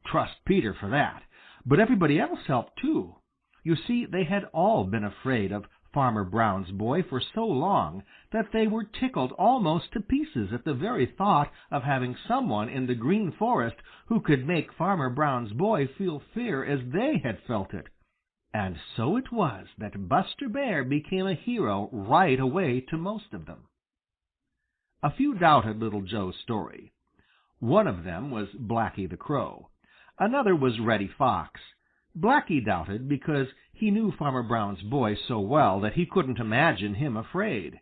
Trust Peter for that. But everybody else helped too. You see, they had all been afraid of Farmer Brown's boy for so long that they were tickled almost to pieces at the very thought of having someone in the Green Forest who could make Farmer Brown's boy feel fear as they had felt it. And so it was that Buster Bear became a hero right away to most of them. A few doubted Little Joe's story. One of them was Blacky the Crow. Another was Reddy Fox. Blacky doubted because he knew Farmer Brown's boy so well that he couldn't imagine him afraid.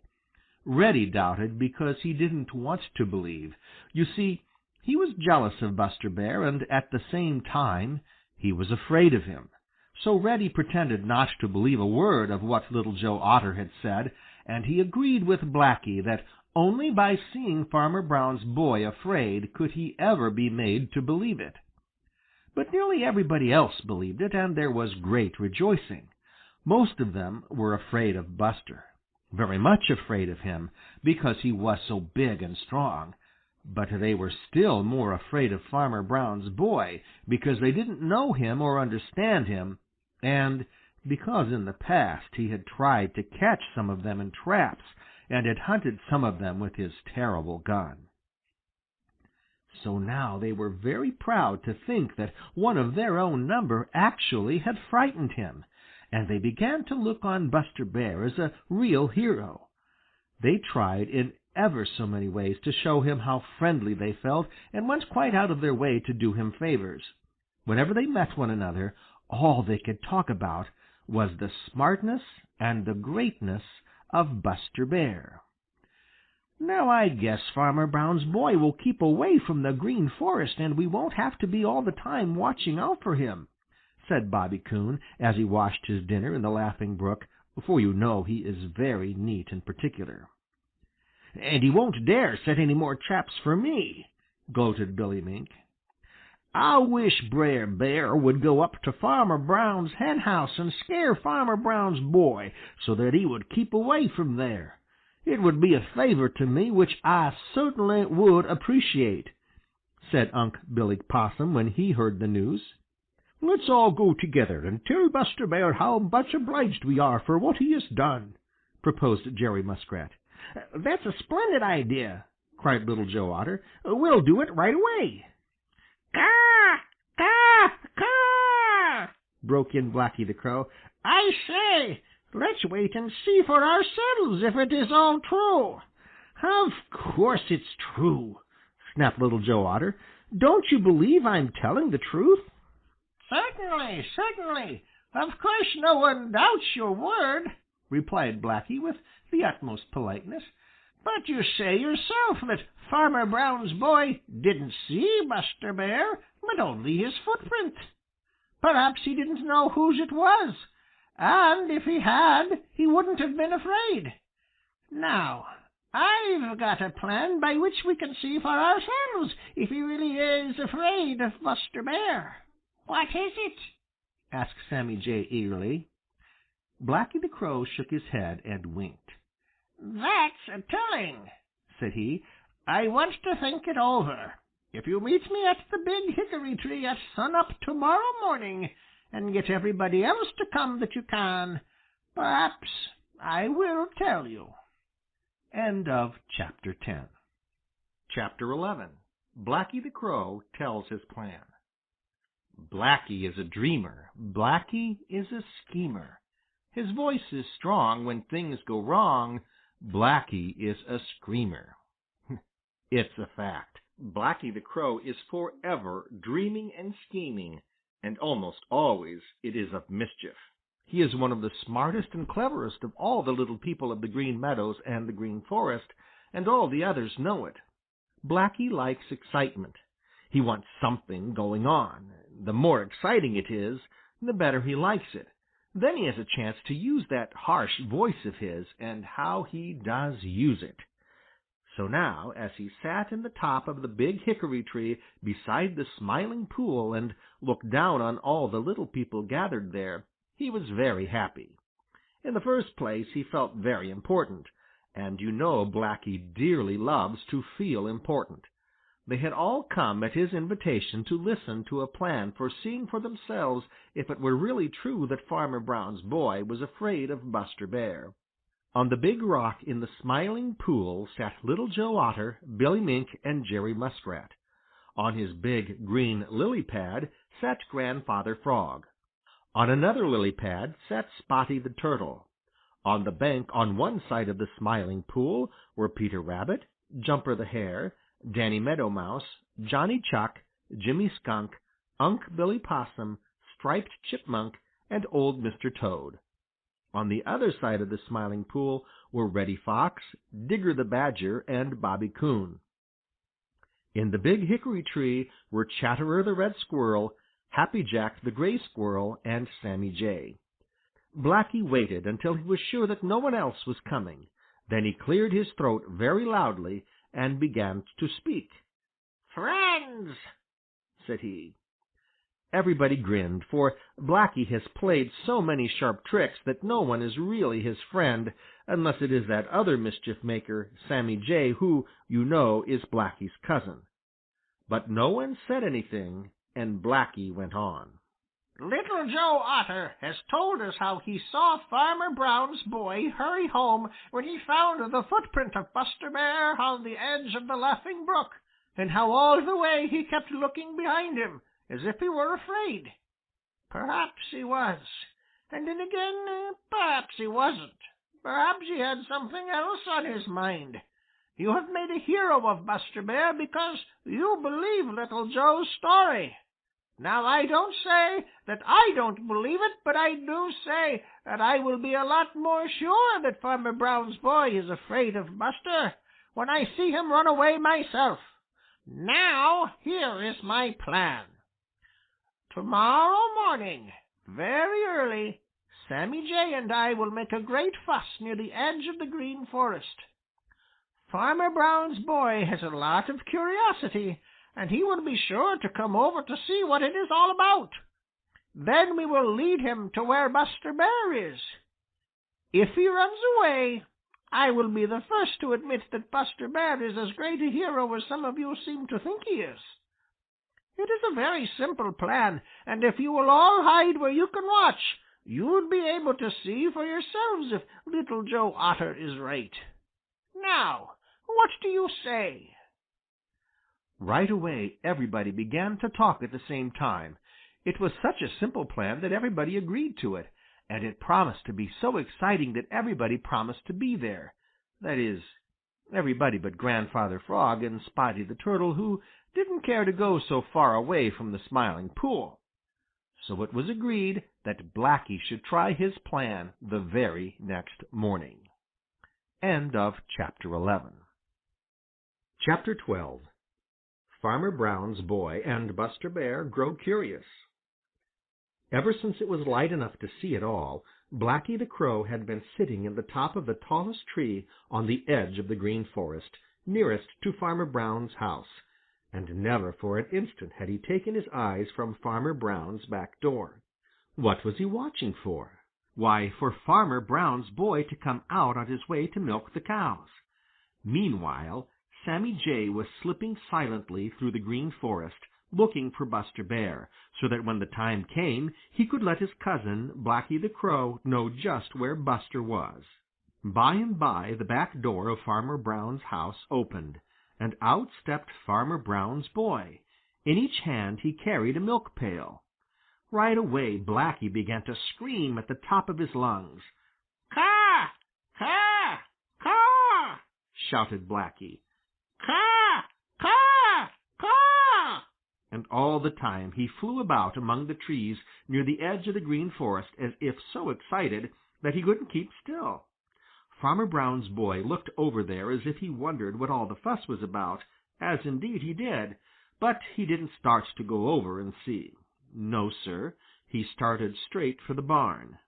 Reddy doubted because he didn't want to believe. You see, he was jealous of Buster Bear, and at the same time he was afraid of him. So Reddy pretended not to believe a word of what Little Joe Otter had said, and he agreed with Blacky that only by seeing Farmer Brown's boy afraid could he ever be made to believe it. But nearly everybody else believed it, and there was great rejoicing. Most of them were afraid of Buster, very much afraid of him, because he was so big and strong. But they were still more afraid of Farmer Brown's boy, because they didn't know him or understand him, and because in the past he had tried to catch some of them in traps and had hunted some of them with his terrible gun. So now they were very proud to think that one of their own number actually had frightened him, and they began to look on Buster Bear as a real hero. They tried in ever so many ways to show him how friendly they felt, and went quite out of their way to do him favors. Whenever they met one another, all they could talk about was the smartness and the greatness of Buster Bear. "Now I guess Farmer Brown's boy will keep away from the Green Forest, and we won't have to be all the time watching out for him," said Bobby Coon as he washed his dinner in the Laughing Brook, for you know he is very neat and particular. "And he won't dare set any more traps for me," gloated Billy Mink. "I wish Brer Bear would go up to Farmer Brown's henhouse and scare Farmer Brown's boy so that he would keep away from there. It would be a favor to me which I certainly would appreciate," said Unc' Billy Possum when he heard the news. "Let's all go together and tell Buster Bear how much obliged we are for what he has done," proposed Jerry Muskrat. "That's a splendid idea," cried Little Joe Otter. "We'll do it right away." "Caw, caw, caw!" broke in Blacky the Crow. "I say, let's wait and see for ourselves if it is all true." "Of course it's true," snapped Little Joe Otter. "Don't you believe I'm telling the truth?" "Certainly, certainly. Of course no one doubts your word," replied Blacky with the utmost politeness. "But you say yourself that Farmer Brown's boy didn't see Buster Bear, but only his footprint. Perhaps he didn't know whose it was, and if he had, he wouldn't have been afraid. Now, I've got a plan by which we can see for ourselves if he really is afraid of Buster Bear." "What is it?" asked Sammy Jay eagerly. Blacky the Crow shook his head and winked. "That's telling," said he. "I want to think it over. if you meet me at the big hickory tree at sun-up tomorrow morning, and get everybody else to come that you can, perhaps I will tell you." End of Chapter 10. Chapter 11. Blacky the Crow tells his plan. Blacky is a dreamer. Blacky is a schemer. His voice is strong when things go wrong. Blacky is a screamer. It's a fact. Blacky the Crow is forever dreaming and scheming, and almost always it is of mischief. He is one of the smartest and cleverest of all the little people of the Green Meadows and the Green Forest, and all the others know it. Blacky likes excitement. He wants something going on. The more exciting it is, the better he likes it. Then he has a chance to use that harsh voice of his, and how he does use it. So now, as he sat in the top of the big hickory tree beside the Smiling Pool and looked down on all the little people gathered there, he was very happy. In the first place, he felt very important, and you know Blacky dearly loves to feel important. They had all come at his invitation to listen to a plan for seeing for themselves if it were really true that Farmer Brown's boy was afraid of Buster Bear. On the big rock in the Smiling Pool sat Little Joe Otter, Billy Mink, and Jerry Muskrat. On his big green lily pad sat Grandfather Frog. On another lily pad sat Spotty the Turtle. On the bank on one side of the Smiling Pool were Peter Rabbit, Jumper the Hare, Danny Meadow Mouse, Johnny Chuck, Jimmy Skunk, Unc' Billy Possum, Striped Chipmunk, and Old Mr. Toad. On the other side of the Smiling Pool were Reddy Fox, Digger the Badger, and Bobby Coon. In the big hickory tree were Chatterer the Red Squirrel, Happy Jack the Gray Squirrel, and Sammy Jay. Blacky waited until he was sure that no one else was coming. Then he cleared his throat very loudly and began to speak. "Friends," said he. Everybody grinned, for Blacky has played so many sharp tricks that no one is really his friend, unless it is that other mischief-maker, Sammy Jay, who, you know, is Blacky's cousin. But no one said anything, and Blacky went on. "Little Joe Otter has told us how he saw Farmer Brown's boy hurry home when he found the footprint of Buster Bear on the edge of the Laughing Brook, and how all the way he kept looking behind him, as if he were afraid. Perhaps he was, and then again, perhaps he wasn't. Perhaps he had something else on his mind. You have made a hero of Buster Bear because you believe Little Joe's story. Now, I don't say that I don't believe it, but I do say that I will be a lot more sure that Farmer Brown's boy is afraid of Buster when I see him run away myself. Now, here is my plan. Tomorrow morning, very early, Sammy Jay and I will make a great fuss near the edge of the Green Forest. Farmer Brown's boy has a lot of curiosity, and he will be sure to come over to see what it is all about. Then we will lead him to where Buster Bear is. If he runs away, I will be the first to admit that Buster Bear is as great a hero as some of you seem to think he is. It is a very simple plan, and if you will all hide where you can watch, you will be able to see for yourselves if Little Joe Otter is right. Now, what do you say?" Right away, everybody began to talk at the same time. It was such a simple plan that everybody agreed to it, and it promised to be so exciting that everybody promised to be there. That is, everybody but Grandfather Frog and Spotty the Turtle, who didn't care to go so far away from the Smiling Pool. So it was agreed that Blacky should try his plan the very next morning. End of Chapter 11. Chapter 12. Farmer Brown's boy and Buster Bear grow curious. Ever since it was light enough to see at all, Blacky the Crow had been sitting in the top of the tallest tree on the edge of the Green Forest, nearest to Farmer Brown's house, and never for an instant had he taken his eyes from Farmer Brown's back door. What was he watching for? Why, for Farmer Brown's boy to come out on his way to milk the cows. Meanwhile, Sammy Jay was slipping silently through the Green Forest, looking for Buster Bear, so that when the time came he could let his cousin, Blacky the Crow, know just where Buster was. By and by the back door of Farmer Brown's house opened, and out stepped Farmer Brown's boy. In each hand he carried a milk pail. Right away Blacky began to scream at the top of his lungs. "Caw! Caw! Caw!" shouted Blacky. "Caw! Caw! Caw!" And all the time he flew about among the trees near the edge of the Green Forest as if so excited that he couldn't keep still. Farmer Brown's boy looked over there as if he wondered what all the fuss was about, as indeed he did, but he didn't start to go over and see. No, Sir, he started straight for the barn.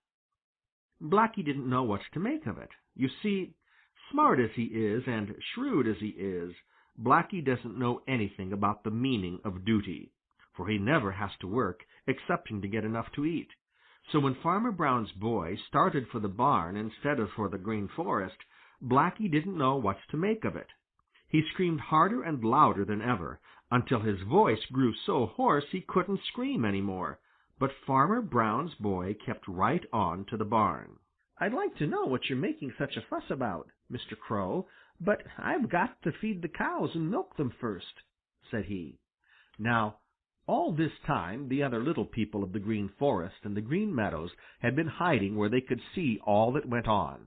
Blacky didn't know what to make of it. You see, smart as he is and shrewd as he is, Blacky doesn't know anything about the meaning of duty, for he never has to work excepting to get enough to eat. So when Farmer Brown's boy started for the barn instead of for the Green Forest, Blacky didn't know what to make of it. He screamed harder and louder than ever, until his voice grew so hoarse he couldn't scream any more. But Farmer Brown's boy kept right on to the barn. "I'd like to know what you're making such a fuss about, Mr. Crow, but I've got to feed the cows and milk them first," said he. Now, all this time the other little people of the Green Forest and the Green Meadows had been hiding where they could see all that went on.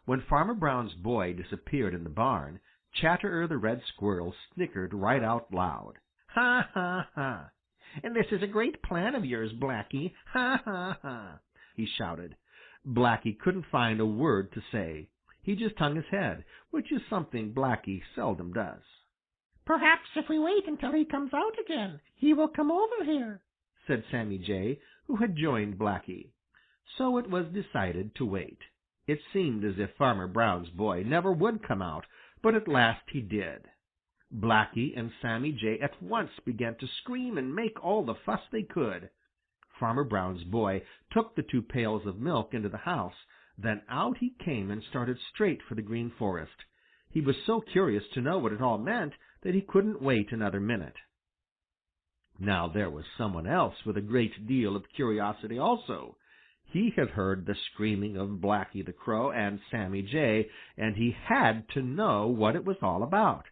When Farmer Brown's boy disappeared in the barn, Chatterer the Red Squirrel snickered right out loud. "Ha, ha, ha! And this is a great plan of yours, Blacky! Ha, ha, ha!" he shouted. Blacky couldn't find a word to say. He just hung his head, which is something Blacky seldom does. "Perhaps if we wait until he comes out again, he will come over here," said Sammy Jay, who had joined Blacky. So it was decided to wait. It seemed as if Farmer Brown's boy never would come out, but at last he did. Blacky and Sammy Jay at once began to scream and make all the fuss they could. Farmer Brown's boy took the 2 pails of milk into the house, then out he came and started straight for the Green Forest. He was so curious to know what it all meant that he couldn't wait another minute. Now there was someone else with a great deal of curiosity also. He had heard the screaming of Blacky the Crow and Sammy Jay, and he had to know what it was all about.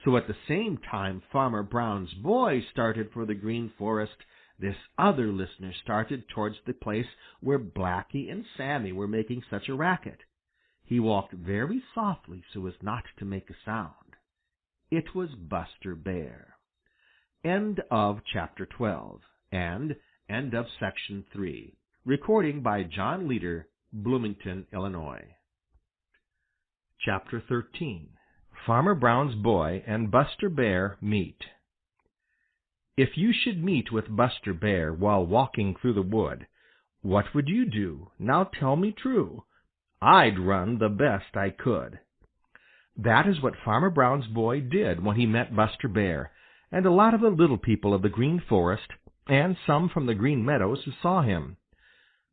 So at the same time Farmer Brown's boy started for the Green Forest, this other listener started towards the place where Blacky and Sammy were making such a racket. He walked very softly so as not to make a sound. It was Buster Bear. End of Chapter 12 and end of Section 3. Recording by John Leader, Bloomington, Illinois. Chapter 13. Farmer Brown's Boy and Buster Bear Meet. If you should meet with Buster Bear while walking through the wood, what would you do? Now tell me true. I'd run the best I could. That is what Farmer Brown's boy did when he met Buster Bear, and a lot of the little people of the Green Forest, and some from the Green Meadows who saw him.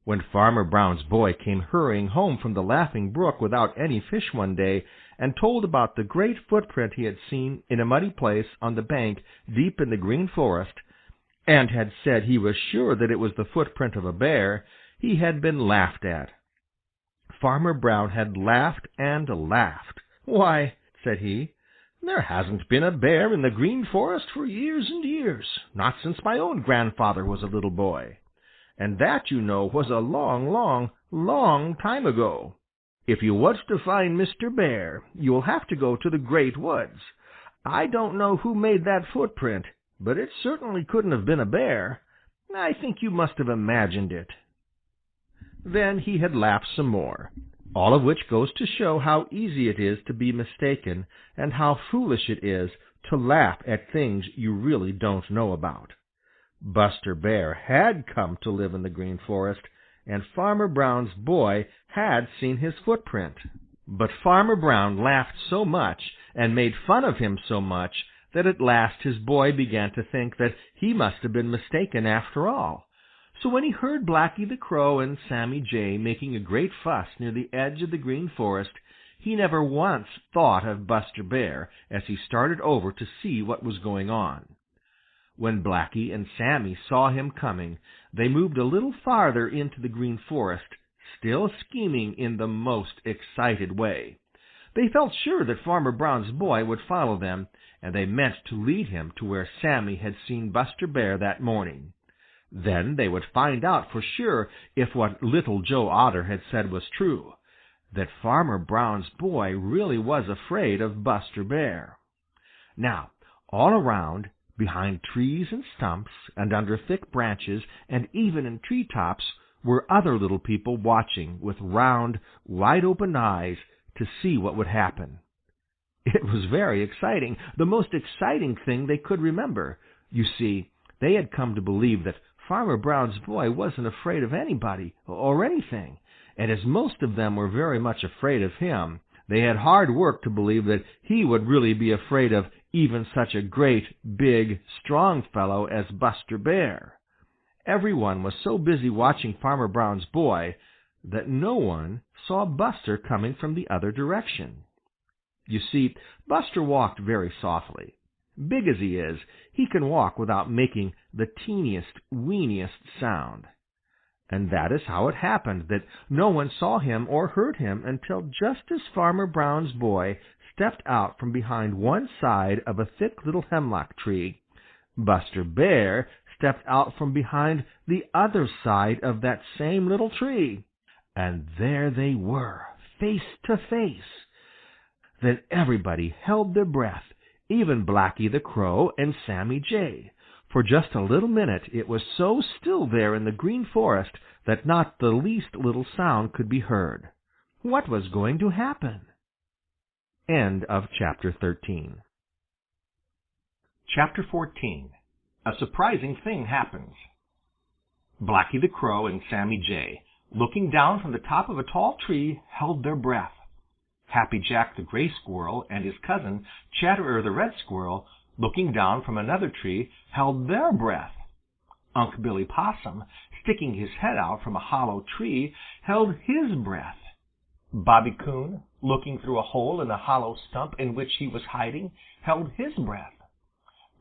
When Farmer Brown's boy came hurrying home from the Laughing Brook without any fish one day, and told about the great footprint he had seen in a muddy place on the bank deep in the Green Forest, and had said he was sure that it was the footprint of a bear, he had been laughed at. Farmer Brown had laughed and laughed. "Why," said he, "there hasn't been a bear in the Green Forest for years and years, not since my own grandfather was a little boy. And that, you know, was a long, long, long time ago. If you want to find Mr. Bear, you'll have to go to the Great Woods. I don't know who made that footprint, but it certainly couldn't have been a bear. I think you must have imagined it." Then he had laughed some more, all of which goes to show how easy it is to be mistaken and how foolish it is to laugh at things you really don't know about. Buster Bear had come to live in the Green Forest, and Farmer Brown's boy had seen his footprint. But Farmer Brown laughed so much and made fun of him so much that at last his boy began to think that he must have been mistaken after all. So when he heard Blacky the Crow and Sammy Jay making a great fuss near the edge of the Green Forest, he never once thought of Buster Bear as he started over to see what was going on. When Blacky and Sammy saw him coming, they moved a little farther into the Green Forest, still scheming in the most excited way. They felt sure that Farmer Brown's boy would follow them, and they meant to lead him to where Sammy had seen Buster Bear that morning. Then they would find out for sure if what Little Joe Otter had said was true, that Farmer Brown's boy really was afraid of Buster Bear. Now, all around, behind trees and stumps, and under thick branches, and even in treetops, were other little people watching with round, wide-open eyes to see what would happen. It was very exciting, the most exciting thing they could remember. You see, they had come to believe that Farmer Brown's boy wasn't afraid of anybody or anything, and as most of them were very much afraid of him, they had hard work to believe that he would really be afraid of even such a great, big, strong fellow as Buster Bear. Everyone was so busy watching Farmer Brown's boy that no one saw Buster coming from the other direction. You see, Buster walked very softly. Big as he is, he can walk without making the teeniest, weeniest sound. And that is how it happened that no one saw him or heard him until just as Farmer Brown's boy stepped out from behind one side of a thick little hemlock tree, Buster Bear stepped out from behind the other side of that same little tree. And there they were, face to face. Then everybody held their breath, even Blacky the Crow and Sammy Jay. For just a little minute it was so still there in the Green Forest that not the least little sound could be heard. What was going to happen? End of Chapter 13. Chapter 14. A surprising thing happens. Blacky the Crow and Sammy Jay, looking down from the top of a tall tree, held their breath. Happy Jack the Gray Squirrel and his cousin, Chatterer the Red Squirrel, looking down from another tree, held their breath. Unc' Billy Possum, sticking his head out from a hollow tree, held his breath. Bobby Coon, looking through a hole in a hollow stump in which he was hiding, held his breath.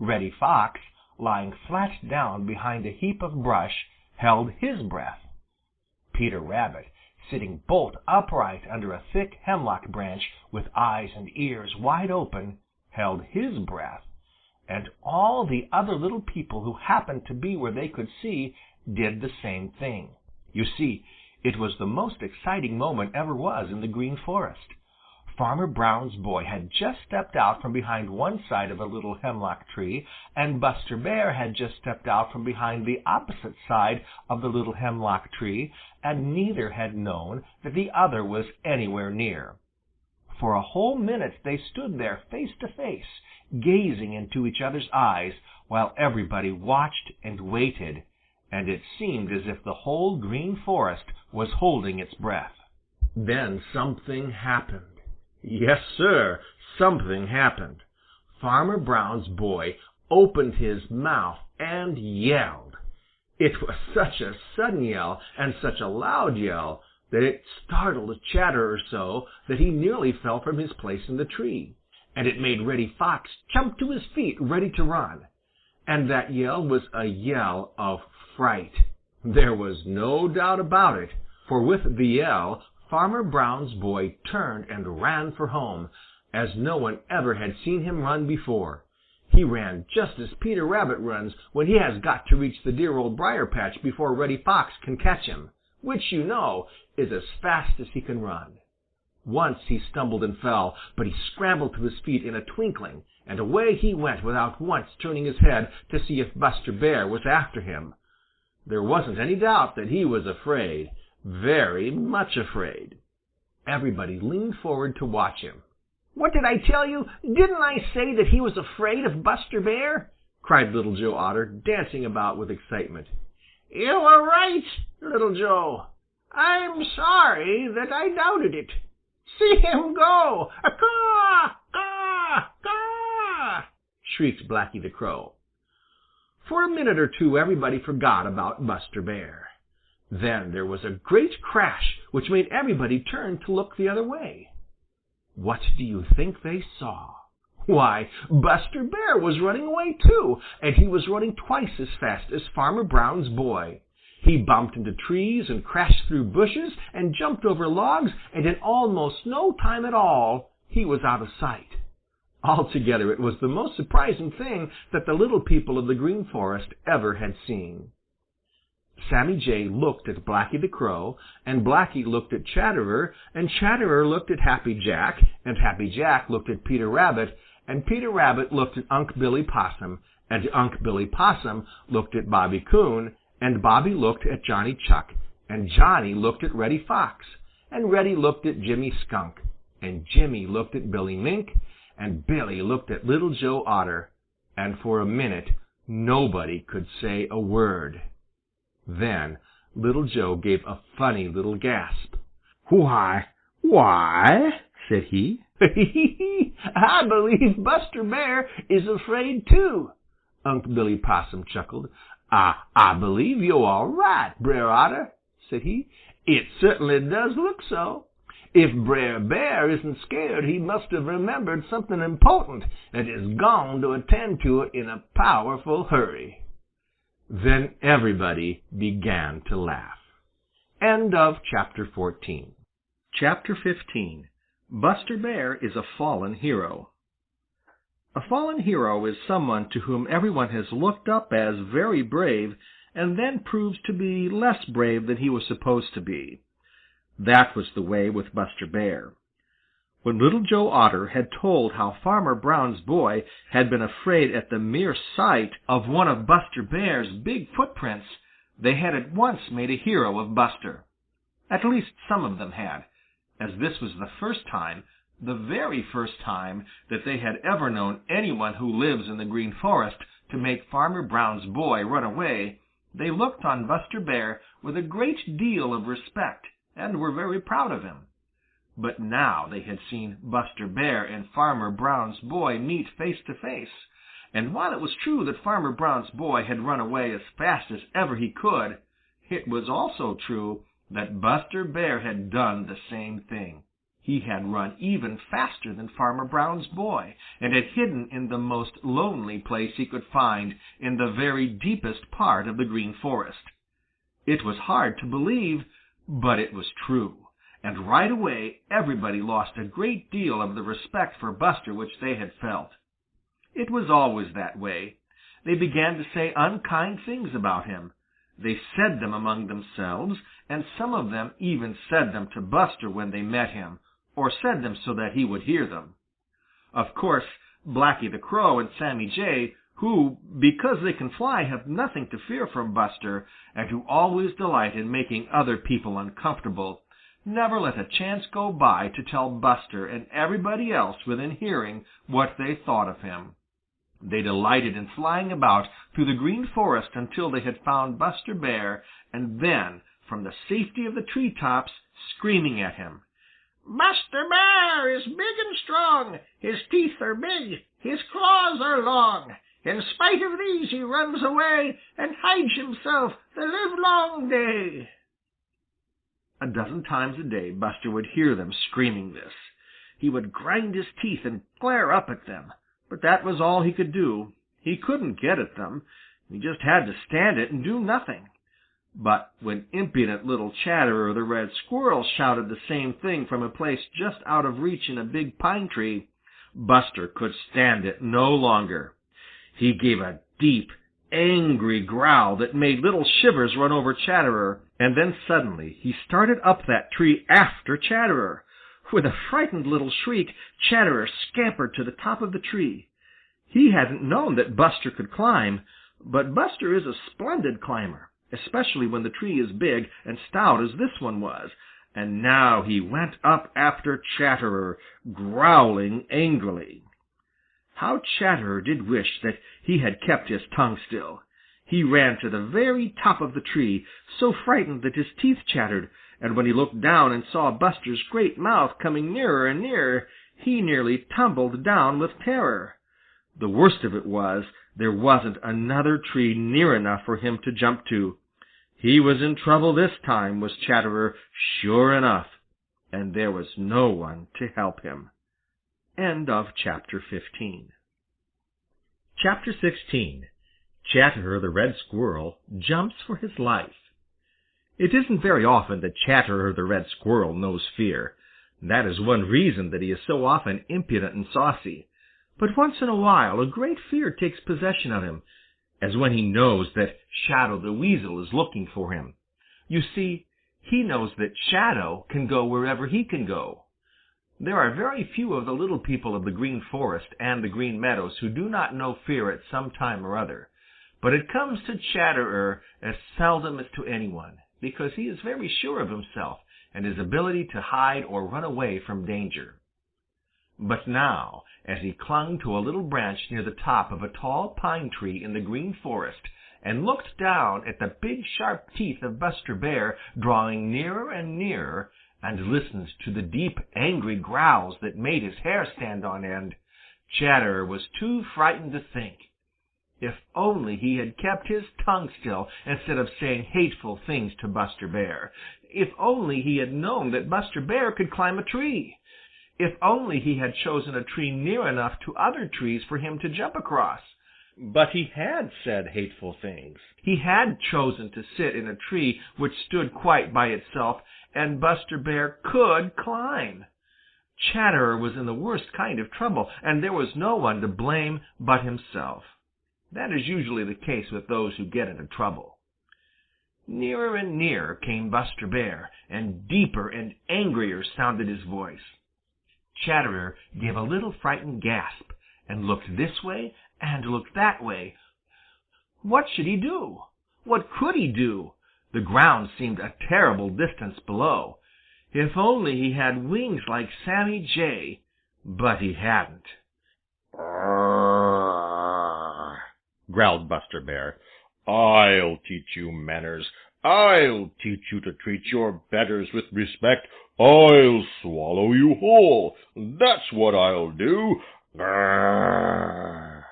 Reddy Fox, lying flat down behind a heap of brush, held his breath. Peter Rabbit, sitting bolt upright under a thick hemlock branch with eyes and ears wide open, held his breath. And all the other little people who happened to be where they could see did the same thing. You see, it was the most exciting moment ever was in the Green Forest. Farmer Brown's boy had just stepped out from behind one side of a little hemlock tree, and Buster Bear had just stepped out from behind the opposite side of the little hemlock tree, and neither had known that the other was anywhere near. For a whole minute they stood there face to face, gazing into each other's eyes, while everybody watched and waited, and it seemed as if the whole Green Forest was holding its breath. Then something happened. Yes, sir, something happened. Farmer Brown's boy opened his mouth and yelled. It was such a sudden yell and such a loud yell that it startled Chatterer so that he nearly fell from his place in the tree, and it made Reddy Fox jump to his feet ready to run. And that yell was a yell of fright. There was no doubt about it, for with the yell Farmer Brown's boy turned and ran for home, as no one ever had seen him run before. He ran just as Peter Rabbit runs when he has got to reach the dear Old Briar patch before Reddy Fox can catch him, which, you know, is as fast as he can run. Once he stumbled and fell, but he scrambled to his feet in a twinkling, and away he went without once turning his head to see if Buster Bear was after him. There wasn't any doubt that he was afraid, very much afraid. Everybody leaned forward to watch him. "What did I tell you? Didn't I say that he was afraid of Buster Bear?" cried Little Joe Otter, dancing about with excitement. "You were right, Little Joe. I'm sorry that I doubted it. See him go! Caw! Caw! Caw!" shrieked Blacky the Crow. For a minute or two everybody forgot about Buster Bear. Then there was a great crash which made everybody turn to look the other way. What do you think they saw? Why, Buster Bear was running away too, and he was running twice as fast as Farmer Brown's boy. He bumped into trees and crashed through bushes and jumped over logs, and in almost no time at all, he was out of sight. Altogether, it was the most surprising thing that the little people of the Green Forest ever had seen. Sammy Jay looked at Blacky the Crow, and Blacky looked at Chatterer, and Chatterer looked at Happy Jack, and Happy Jack looked at Peter Rabbit, and Peter Rabbit looked at Unc' Billy Possum, and Unc' Billy Possum looked at Bobby Coon, and Bobby looked at Johnny Chuck, and Johnny looked at Reddy Fox, and Reddy looked at Jimmy Skunk, and Jimmy looked at Billy Mink, and Billy looked at Little Joe Otter, and for a minute nobody could say a word. Then Little Joe gave a funny little gasp. Why, said he. I believe Buster Bear is afraid too, Unc' Billy Possum chuckled. I believe you're all right, Brer Otter, said he. It certainly does look so. If Brer Bear isn't scared, he must have remembered something important and is gone to attend to it in a powerful hurry. Then everybody began to laugh. End of chapter 14. Chapter 15. Buster Bear is a fallen hero. A fallen hero is someone to whom everyone has looked up as very brave and then proves to be less brave than he was supposed to be. That was the way with Buster Bear. When Little Joe Otter had told how Farmer Brown's boy had been afraid at the mere sight of one of Buster Bear's big footprints, they had at once made a hero of Buster. At least some of them had, as this was the first time, the very first time, that they had ever known anyone who lives in the Green Forest to make Farmer Brown's boy run away. They looked on Buster Bear with a great deal of respect and were very proud of him. But now they had seen Buster Bear and Farmer Brown's boy meet face to face, and while it was true that Farmer Brown's boy had run away as fast as ever he could, it was also true that Buster Bear had done the same thing. He had run even faster than Farmer Brown's boy, and had hidden in the most lonely place he could find in the very deepest part of the Green Forest. It was hard to believe, but it was true. And right away everybody lost a great deal of the respect for Buster which they had felt. It was always that way. They began to say unkind things about him. They said them among themselves, and some of them even said them to Buster when they met him, or said them so that he would hear them. Of course, Blacky the Crow and Sammy Jay, who, because they can fly, have nothing to fear from Buster, and who always delight in making other people uncomfortable, never let a chance go by to tell Buster and everybody else within hearing what they thought of him. They delighted in flying about through the Green Forest until they had found Buster Bear, and then, from the safety of the tree tops, screaming at him. Buster Bear is big and strong. His teeth are big. His claws are long. In spite of these, he runs away and hides himself the livelong day. A dozen times a day Buster would hear them screaming this. He would grind his teeth and glare up at them, but that was all he could do. He couldn't get at them. He just had to stand it and do nothing. But when impudent little Chatterer the Red Squirrel shouted the same thing from a place just out of reach in a big pine tree, Buster could stand it no longer. He gave a deep, angry growl that made little shivers run over Chatterer, and then suddenly he started up that tree after Chatterer. With a frightened little shriek, Chatterer scampered to the top of the tree. He hadn't known that Buster could climb, but Buster is a splendid climber, especially when the tree is big and stout as this one was, and now he went up after Chatterer, growling angrily. How Chatterer did wish that he had kept his tongue still. He ran to the very top of the tree, so frightened that his teeth chattered, and when he looked down and saw Buster's great mouth coming nearer and nearer, he nearly tumbled down with terror. The worst of it was, there wasn't another tree near enough for him to jump to. He was in trouble this time, was Chatterer, sure enough, and there was no one to help him. Chapter 16. Chatterer the Red Squirrel Jumps for His Life. It isn't very often that Chatterer the Red Squirrel knows fear. That is one reason that he is so often impudent and saucy. But once in a while a great fear takes possession of him, as when he knows that Shadow the Weasel is looking for him. You see, he knows that Shadow can go wherever he can go. There are very few of the little people of the Green Forest and the Green Meadows who do not know fear at some time or other. But it comes to Chatterer as seldom as to anyone, because he is very sure of himself and his ability to hide or run away from danger. But now, as he clung to a little branch near the top of a tall pine tree in the Green Forest and looked down at the big sharp teeth of Buster Bear drawing nearer and nearer, and listened to the deep, angry growls that made his hair stand on end, Chatterer was too frightened to think. If only he had kept his tongue still instead of saying hateful things to Buster Bear. If only he had known that Buster Bear could climb a tree. If only he had chosen a tree near enough to other trees for him to jump across. But he had said hateful things. He had chosen to sit in a tree which stood quite by itself, and Buster Bear could climb. Chatterer was in the worst kind of trouble, and there was no one to blame but himself. That is usually the case with those who get into trouble. Nearer and nearer came Buster Bear, and deeper and angrier sounded his voice. Chatterer gave a little frightened gasp, and looked this way and looked that way. What should he do? What could he do? The ground seemed a terrible distance below. If only he had wings like Sammy Jay, but he hadn't. Growled Buster Bear. I'll teach you manners. I'll teach you to treat your betters with respect. I'll swallow you whole. That's what I'll do. Grrr.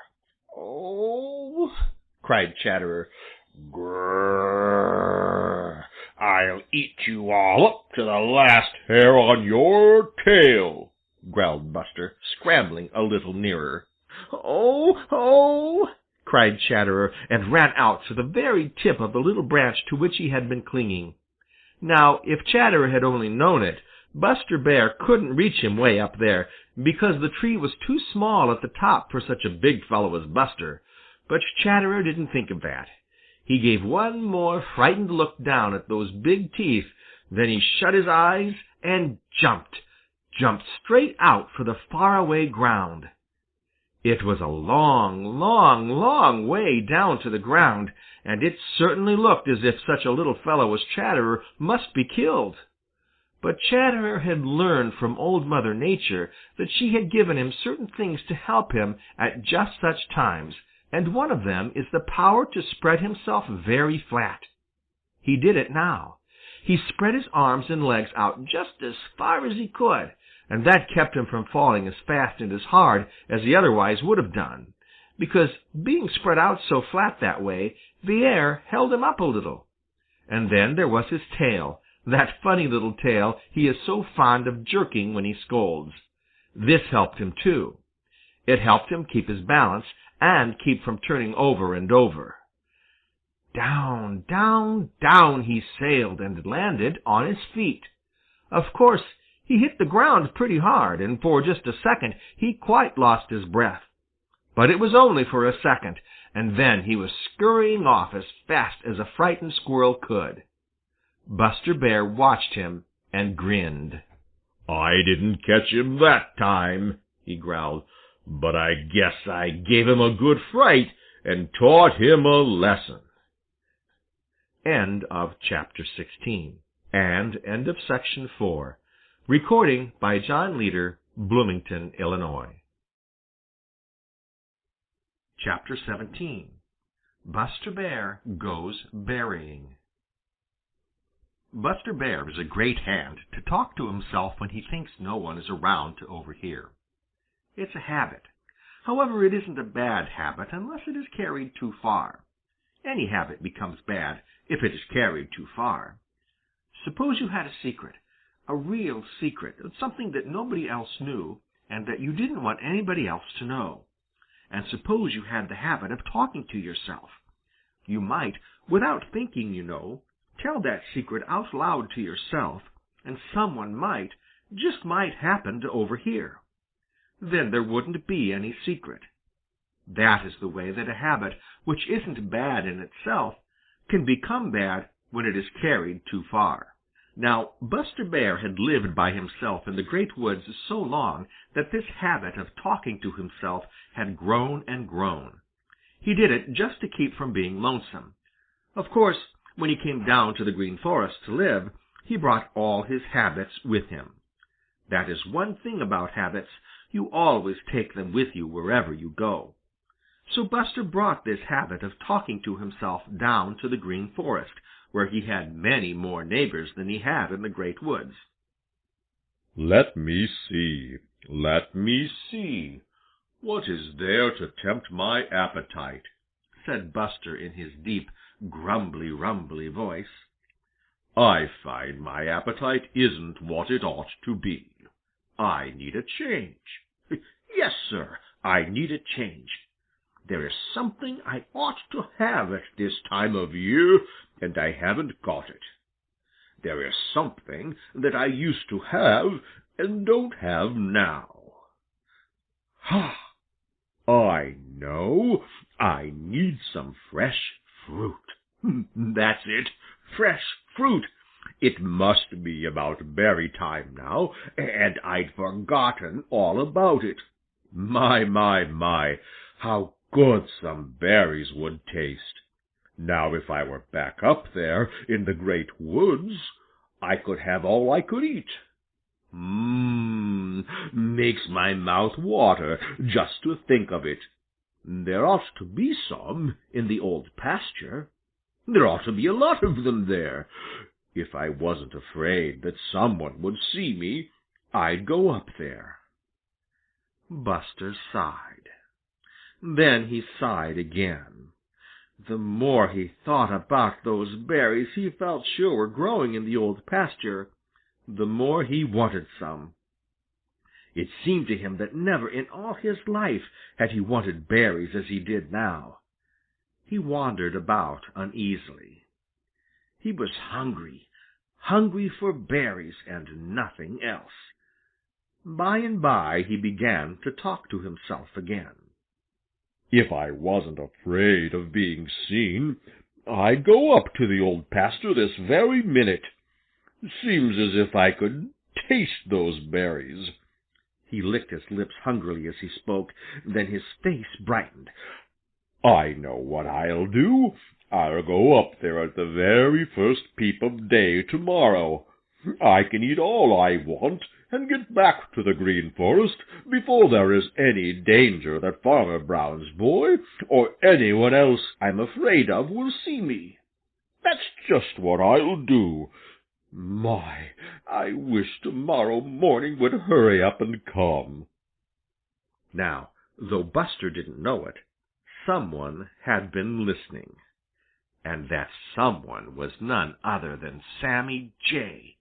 Oh, cried Chatterer. Grrr. I'll eat you all up to the last hair on your tail, growled Buster, scrambling a little nearer. Oh, cried Chatterer, and ran out to the very tip of the little branch to which he had been clinging. Now, if Chatterer had only known it, Buster Bear couldn't reach him way up there, because the tree was too small at the top for such a big fellow as Buster. But Chatterer didn't think of that. He gave one more frightened look down at those big teeth, then he shut his eyes and jumped straight out for the faraway ground. It was a long, long, long way down to the ground, and it certainly looked as if such a little fellow as Chatterer must be killed. But Chatterer had learned from Old Mother Nature that she had given him certain things to help him at just such times, and one of them is the power to spread himself very flat. He did it now. He spread his arms and legs out just as far as he could, and that kept him from falling as fast and as hard as he otherwise would have done, because being spread out so flat that way, the air held him up a little. And then there was his tail, that funny little tail he is so fond of jerking when he scolds. This helped him too. It helped him keep his balance and keep from turning over and over. Down, down, down he sailed and landed on his feet. Of course, he hit the ground pretty hard, and for just a second he quite lost his breath. But it was only for a second, and then he was scurrying off as fast as a frightened squirrel could. Buster Bear watched him and grinned. I didn't catch him that time, he growled, but I guess I gave him a good fright and taught him a lesson. End of Chapter 16 and end of Section 4. Recording by John Leader, Bloomington, Illinois. Chapter 17. Buster Bear Goes Berrying. Buster Bear is a great hand to talk to himself when he thinks no one is around to overhear. It's a habit. However, it isn't a bad habit unless it is carried too far. Any habit becomes bad if it is carried too far. Suppose you had a secret, a real secret, something that nobody else knew, and that you didn't want anybody else to know. And suppose you had the habit of talking to yourself. You might, without thinking, tell that secret out loud to yourself, and someone might, just might happen to overhear. Then there wouldn't be any secret. That is the way that a habit which isn't bad in itself can become bad when it is carried too far. Now, Buster Bear had lived by himself in the Great Woods so long that this habit of talking to himself had grown and grown. He did it just to keep from being lonesome. Of course, when he came down to the Green Forest to live, he brought all his habits with him. That is one thing about habits. You always take them with you wherever you go. So Buster brought this habit of talking to himself down to the Green Forest, where he had many more neighbors than he had in the Great Woods. Let me see, let me see. What is there to tempt my appetite? Said Buster in his deep, grumbly-rumbly voice. I find my appetite isn't what it ought to be. I need a change. Yes, sir, I need a change. There is something I ought to have at this time of year, and I haven't got it. There is something that I used to have and don't have now. Ha! I know. I need some fresh fruit. That's it, fresh fruit. It must be about berry time now, and I'd forgotten all about it. My, how good some berries would taste. Now if I were back up there in the Great Woods, I could have all I could eat. Makes my mouth water just to think of it. There ought to be some in the Old Pasture. There ought to be a lot of them there. If I wasn't afraid that someone would see me, I'd go up there. Buster sighed. Then he sighed again. The more he thought about those berries he felt sure were growing in the Old Pasture, the more he wanted some. It seemed to him that never in all his life had he wanted berries as he did now. He wandered about uneasily. He was hungry for berries and nothing else. By and by he began to talk to himself again. If I wasn't afraid of being seen, I'd go up to the Old Pasture this very minute. Seems as if I could taste those berries. He licked his lips hungrily as he spoke, then his face brightened. I know what I'll do. I'll go up there at the very first peep of day tomorrow. I can eat all I want and get back to the Green Forest before there is any danger that Farmer Brown's boy or anyone else I'm afraid of will see me. That's just what I'll do. My, I wish tomorrow morning would hurry up and come. Now, though Buster didn't know it, someone had been listening. And that someone was none other than Sammy Jay.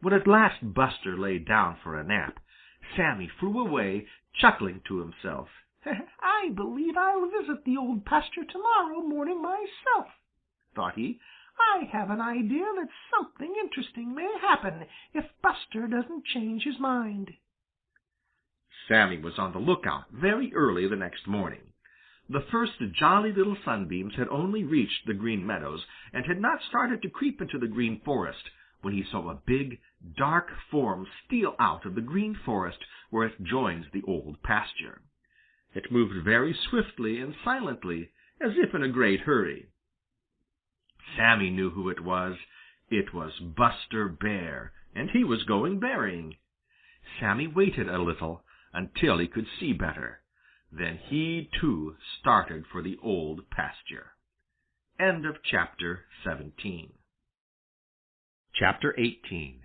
When at last Buster lay down for a nap, Sammy flew away, chuckling to himself. "I believe I'll visit the Old Pasture tomorrow morning myself," thought he. "I have an idea that something interesting may happen if Buster doesn't change his mind." Sammy was on the lookout very early the next morning. The first jolly little sunbeams had only reached the Green Meadows and had not started to creep into the Green Forest when he saw a big, dark form steal out of the Green Forest where it joins the Old Pasture. It moved very swiftly and silently, as if in a great hurry. Sammy knew who it was. It was Buster Bear, and he was going berrying. Sammy waited a little until he could see better. Then he, too, started for the Old Pasture. End of Chapter 17. Chapter 18.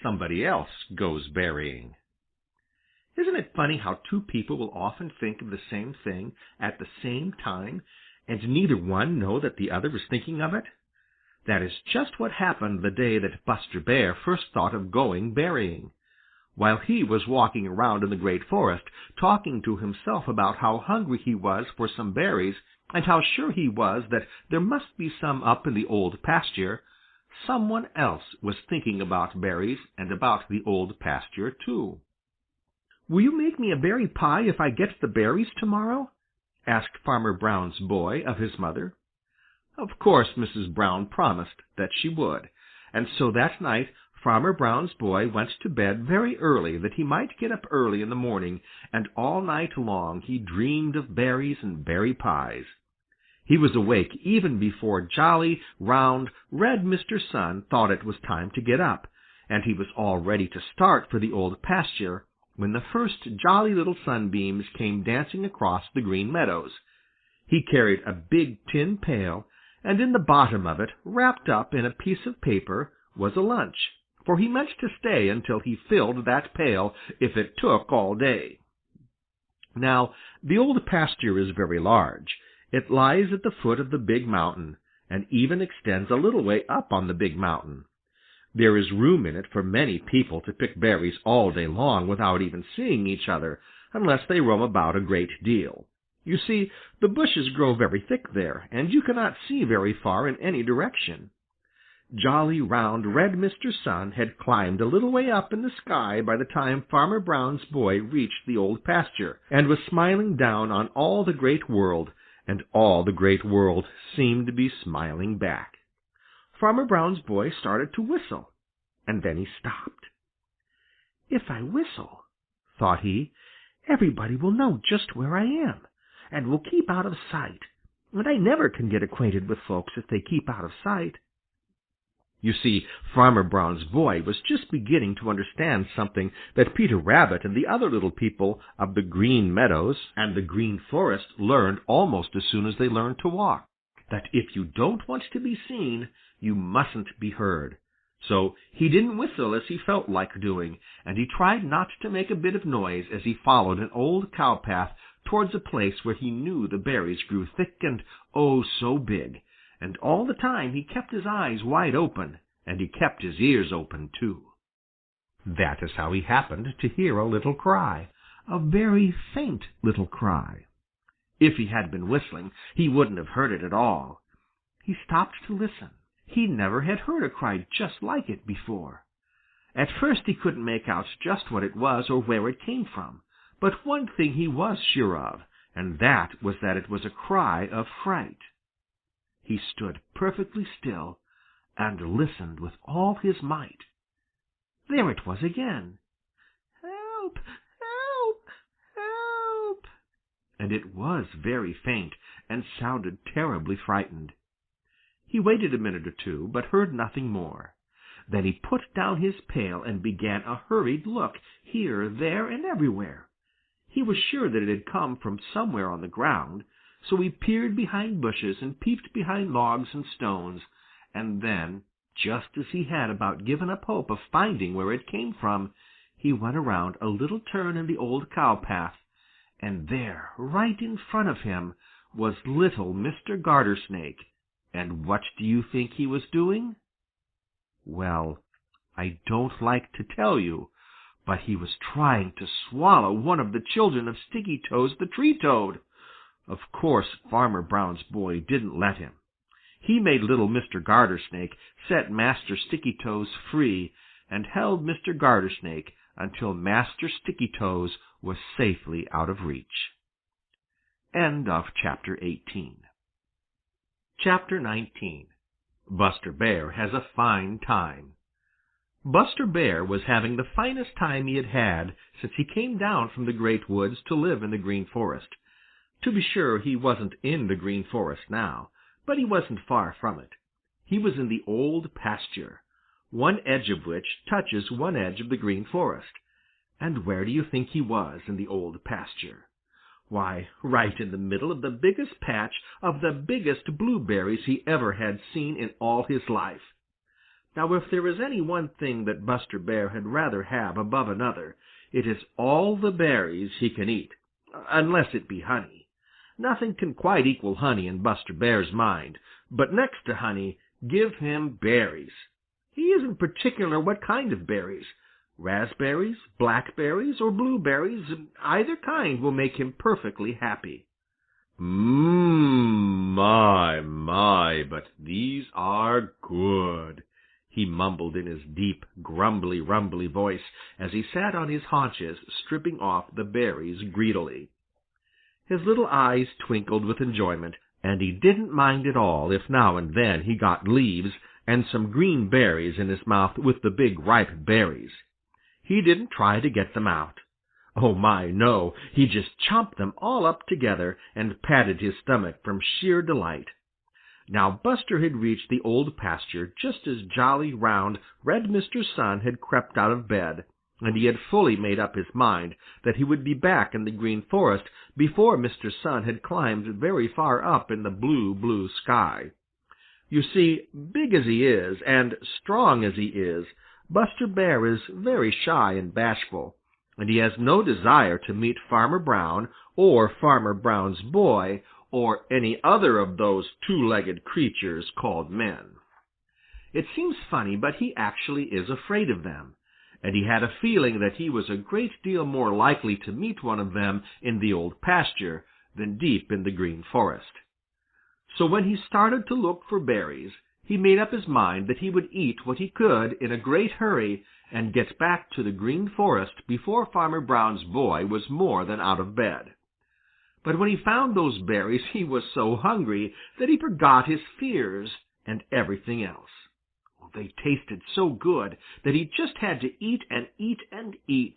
Somebody else goes berrying. Isn't it funny how two people will often think of the same thing at the same time, and neither one know that the other is thinking of it? That is just what happened the day that Buster Bear first thought of going berrying. While he was walking around in the Great Forest, talking to himself about how hungry he was for some berries, and how sure he was that there must be some up in the Old Pasture, someone else was thinking about berries and about the Old Pasture too. "Will you make me a berry pie if I get the berries to-morrow?" asked Farmer Brown's boy of his mother. Of course Mrs. Brown promised that she would, and so that night Farmer Brown's boy went to bed very early that he might get up early in the morning, and all night long he dreamed of berries and berry pies. He was awake even before jolly, round, red Mr. Sun thought it was time to get up, and he was all ready to start for the Old Pasture when the first jolly little sunbeams came dancing across the Green Meadows. He carried a big tin pail, and in the bottom of it, wrapped up in a piece of paper, was a lunch, for he meant to stay until he filled that pail if it took all day. Now, the Old Pasture is very large. It lies at the foot of the big mountain, and even extends a little way up on the big mountain. There is room in it for many people to pick berries all day long without even seeing each other, unless they roam about a great deal. You see, the bushes grow very thick there, and you cannot see very far in any direction. Jolly, round, red Mr. Sun had climbed a little way up in the sky by the time Farmer Brown's boy reached the Old Pasture, and was smiling down on all the Great World, and all the Great World seemed to be smiling back. Farmer Brown's boy started to whistle, and then he stopped. "If I whistle," thought he, "everybody will know just where I am, and will keep out of sight, and I never can get acquainted with folks if they keep out of sight." You see, Farmer Brown's boy was just beginning to understand something that Peter Rabbit and the other little people of the Green Meadows and the Green Forest learned almost as soon as they learned to walk, that if you don't want to be seen, you mustn't be heard. So he didn't whistle as he felt like doing, and he tried not to make a bit of noise as he followed an old cow path towards a place where he knew the berries grew thick and oh so big, and all the time he kept his eyes wide open, and he kept his ears open too. That is how he happened to hear a little cry, a very faint little cry. If he had been whistling, he wouldn't have heard it at all. He stopped to listen. He never had heard a cry just like it before. At first he couldn't make out just what it was or where it came from, but one thing he was sure of, and that was that it was a cry of fright. He stood perfectly still and listened with all his might. There it was again. "Help! Help! Help!" And it was very faint and sounded terribly frightened. He waited a minute or two, but heard nothing more. Then he put down his pail and began a hurried look here, there, and everywhere. He was sure that it had come from somewhere on the ground, so he peered behind bushes and peeped behind logs and stones, and then, just as he had about given up hope of finding where it came from, he went around a little turn in the old cow path, and there, right in front of him, was little Mr. Gartersnake. And what do you think he was doing? Well, I don't like to tell you, but he was trying to swallow one of the children of Stickytoes the Tree Toad. Of course, Farmer Brown's boy didn't let him. He made little Mr. Gartersnake set Master Stickytoes free and held Mr. Gartersnake until Master Stickytoes was safely out of reach. End of Chapter 18. Chapter 19. Buster Bear Has a Fine Time. Buster Bear was having the finest time he had had since he came down from the Great Woods to live in the Green Forest. To be sure, he wasn't in the Green Forest now, but he wasn't far from it. He was in the Old Pasture, one edge of which touches one edge of the Green Forest. And where do you think he was in the Old Pasture? Why, right in the middle of the biggest patch of the biggest blueberries he ever had seen in all his life. Now, if there is any one thing that Buster Bear had rather have above another, it is all the berries he can eat, unless it be honey. Nothing can quite equal honey in Buster Bear's mind, but next to honey, give him berries. He isn't particular what kind of berries, Raspberries, blackberries, or blueberries, either kind will make him perfectly happy. My, but these are good," he mumbled in his deep, grumbly, rumbly voice as he sat on his haunches, stripping off the berries greedily. His little eyes twinkled with enjoyment, and he didn't mind at all if now and then he got leaves and some green berries in his mouth with the big ripe berries. He didn't try to get them out. Oh, my, no, he just chomped them all up together and patted his stomach from sheer delight. Now Buster had reached the Old Pasture just as jolly, round, red Mr. Sun had crept out of bed, and he had fully made up his mind that he would be back in the Green Forest before Mr. Sun had climbed very far up in the blue, blue sky. You see, big as he is and strong as he is, Buster Bear is very shy and bashful, and he has no desire to meet Farmer Brown or Farmer Brown's boy or any other of those two-legged creatures called men. It seems funny, but he actually is afraid of them, and he had a feeling that he was a great deal more likely to meet one of them in the Old Pasture than deep in the Green Forest. So when he started to look for berries, he made up his mind that he would eat what he could in a great hurry and get back to the Green Forest before Farmer Brown's boy was more than out of bed. But when he found those berries, he was so hungry that he forgot his fears and everything else. They tasted so good that he just had to eat and eat and eat.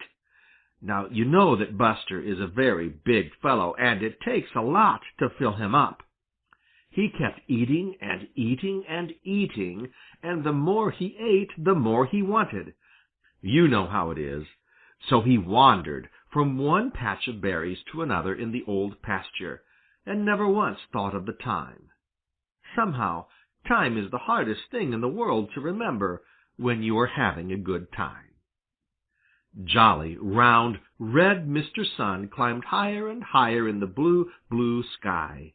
Now you know that Buster is a very big fellow, and it takes a lot to fill him up. He kept eating and eating and eating, and the more he ate, the more he wanted. You know how it is. So he wandered from one patch of berries to another in the Old Pasture, and never once thought of the time. Somehow, time is the hardest thing in the world to remember when you are having a good time. Jolly, round, red Mr. Sun climbed higher and higher in the blue, blue sky.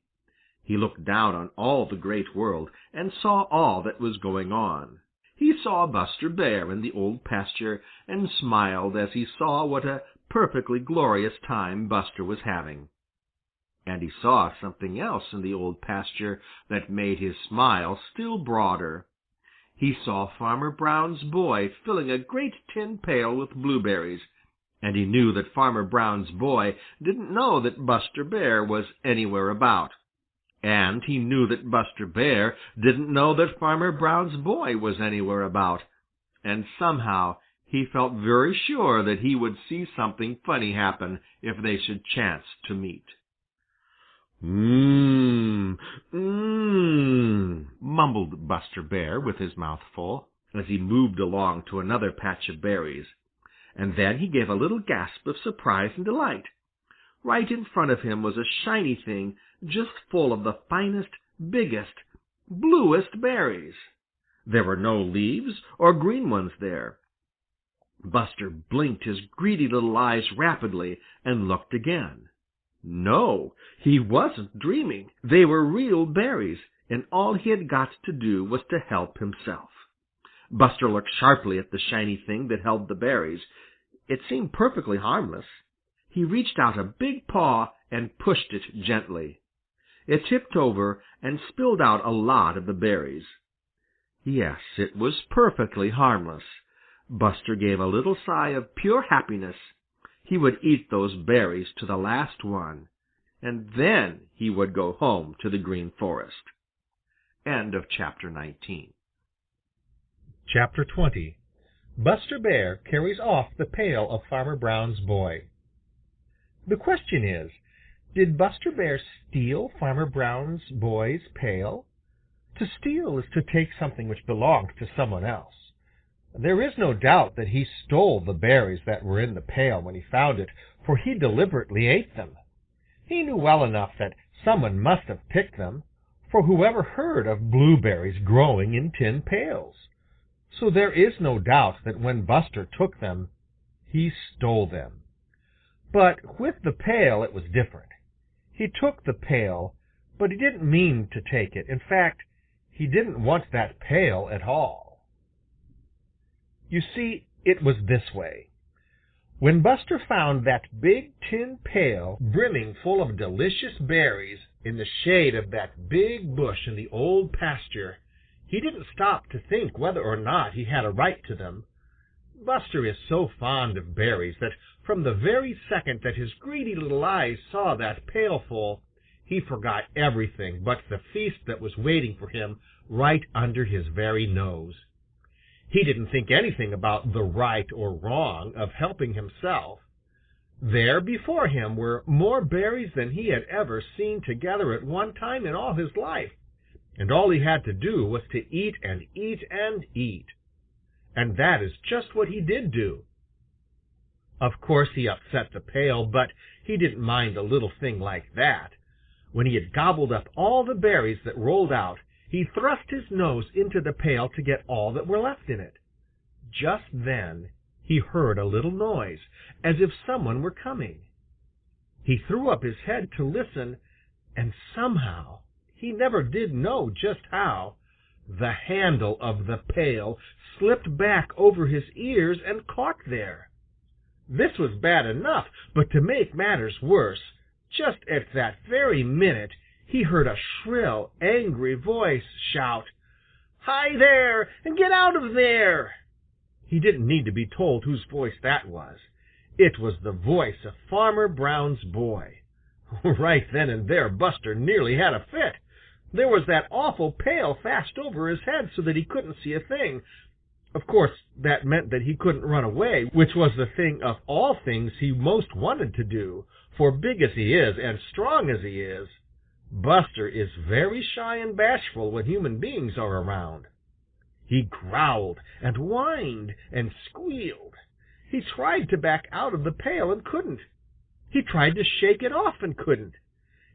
He looked down on all the Great World and saw all that was going on. He saw Buster Bear in the Old Pasture and smiled as he saw what a perfectly glorious time Buster was having. And he saw something else in the Old Pasture that made his smile still broader. He saw Farmer Brown's boy filling a great tin pail with blueberries, and he knew that Farmer Brown's boy didn't know that Buster Bear was anywhere about. And he knew that Buster Bear didn't know that Farmer Brown's boy was anywhere about, and somehow he felt very sure that he would see something funny happen if they should chance to meet. Mumbled Buster Bear with his mouth full, as he moved along to another patch of berries, and then he gave a little gasp of surprise and delight. Right in front of him was a shiny thing just full of the finest, biggest, bluest berries. There were no leaves or green ones there. Buster blinked his greedy little eyes rapidly and looked again. No, he wasn't dreaming. They were real berries, and all he had got to do was to help himself. Buster looked sharply at the shiny thing that held the berries. It seemed perfectly harmless. He reached out a big paw and pushed it gently. It tipped over and spilled out a lot of the berries. Yes, it was perfectly harmless. Buster gave a little sigh of pure happiness. He would eat those berries to the last one, and then he would go home to the Green Forest. End of Chapter 19. Chapter 20. Buster Bear Carries Off the Pail of Farmer Brown's Boy. The question is, did Buster Bear steal Farmer Brown's boy's pail? To steal is to take something which belonged to someone else. There is no doubt that he stole the berries that were in the pail when he found it, for he deliberately ate them. He knew well enough that someone must have picked them, for whoever heard of blueberries growing in tin pails? So there is no doubt that when Buster took them, he stole them. But with the pail it was different. He took the pail, but he didn't mean to take it. In fact, he didn't want that pail at all. You see, It was this way. When Buster found that big tin pail brimming full of delicious berries in the shade of that big bush in the Old Pasture, he didn't stop to think whether or not he had a right to them. Buster is so fond of berries that from the very second that his greedy little eyes saw that pailful, he forgot everything but the feast that was waiting for him right under his very nose. He didn't think anything about the right or wrong of helping himself. There before him were more berries than he had ever seen together at one time in all his life, and all he had to do was to eat and eat and eat. And that is just what he did do. Of course he upset the pail, but he didn't mind a little thing like that. When he had gobbled up all the berries that rolled out, he thrust his nose into the pail to get all that were left in it. Just then he heard a little noise, as if someone were coming. He threw up his head to listen, and somehow, he never did know just how, the handle of the pail slipped back over his ears and caught there. This was bad enough, but to make matters worse, just at that very minute he heard a shrill, angry voice shout, "Hi there! Get out of there!" He didn't need to be told whose voice that was. It was the voice of Farmer Brown's boy. Right then and there Buster nearly had a fit. There was that awful pail fast over his head so that he couldn't see a thing. Of course, that meant that he couldn't run away, which was the thing of all things he most wanted to do, for big as he is and strong as he is, Buster is very shy and bashful when human beings are around. He growled and whined and squealed. He tried to back out of the pail and couldn't. He tried to shake it off and couldn't.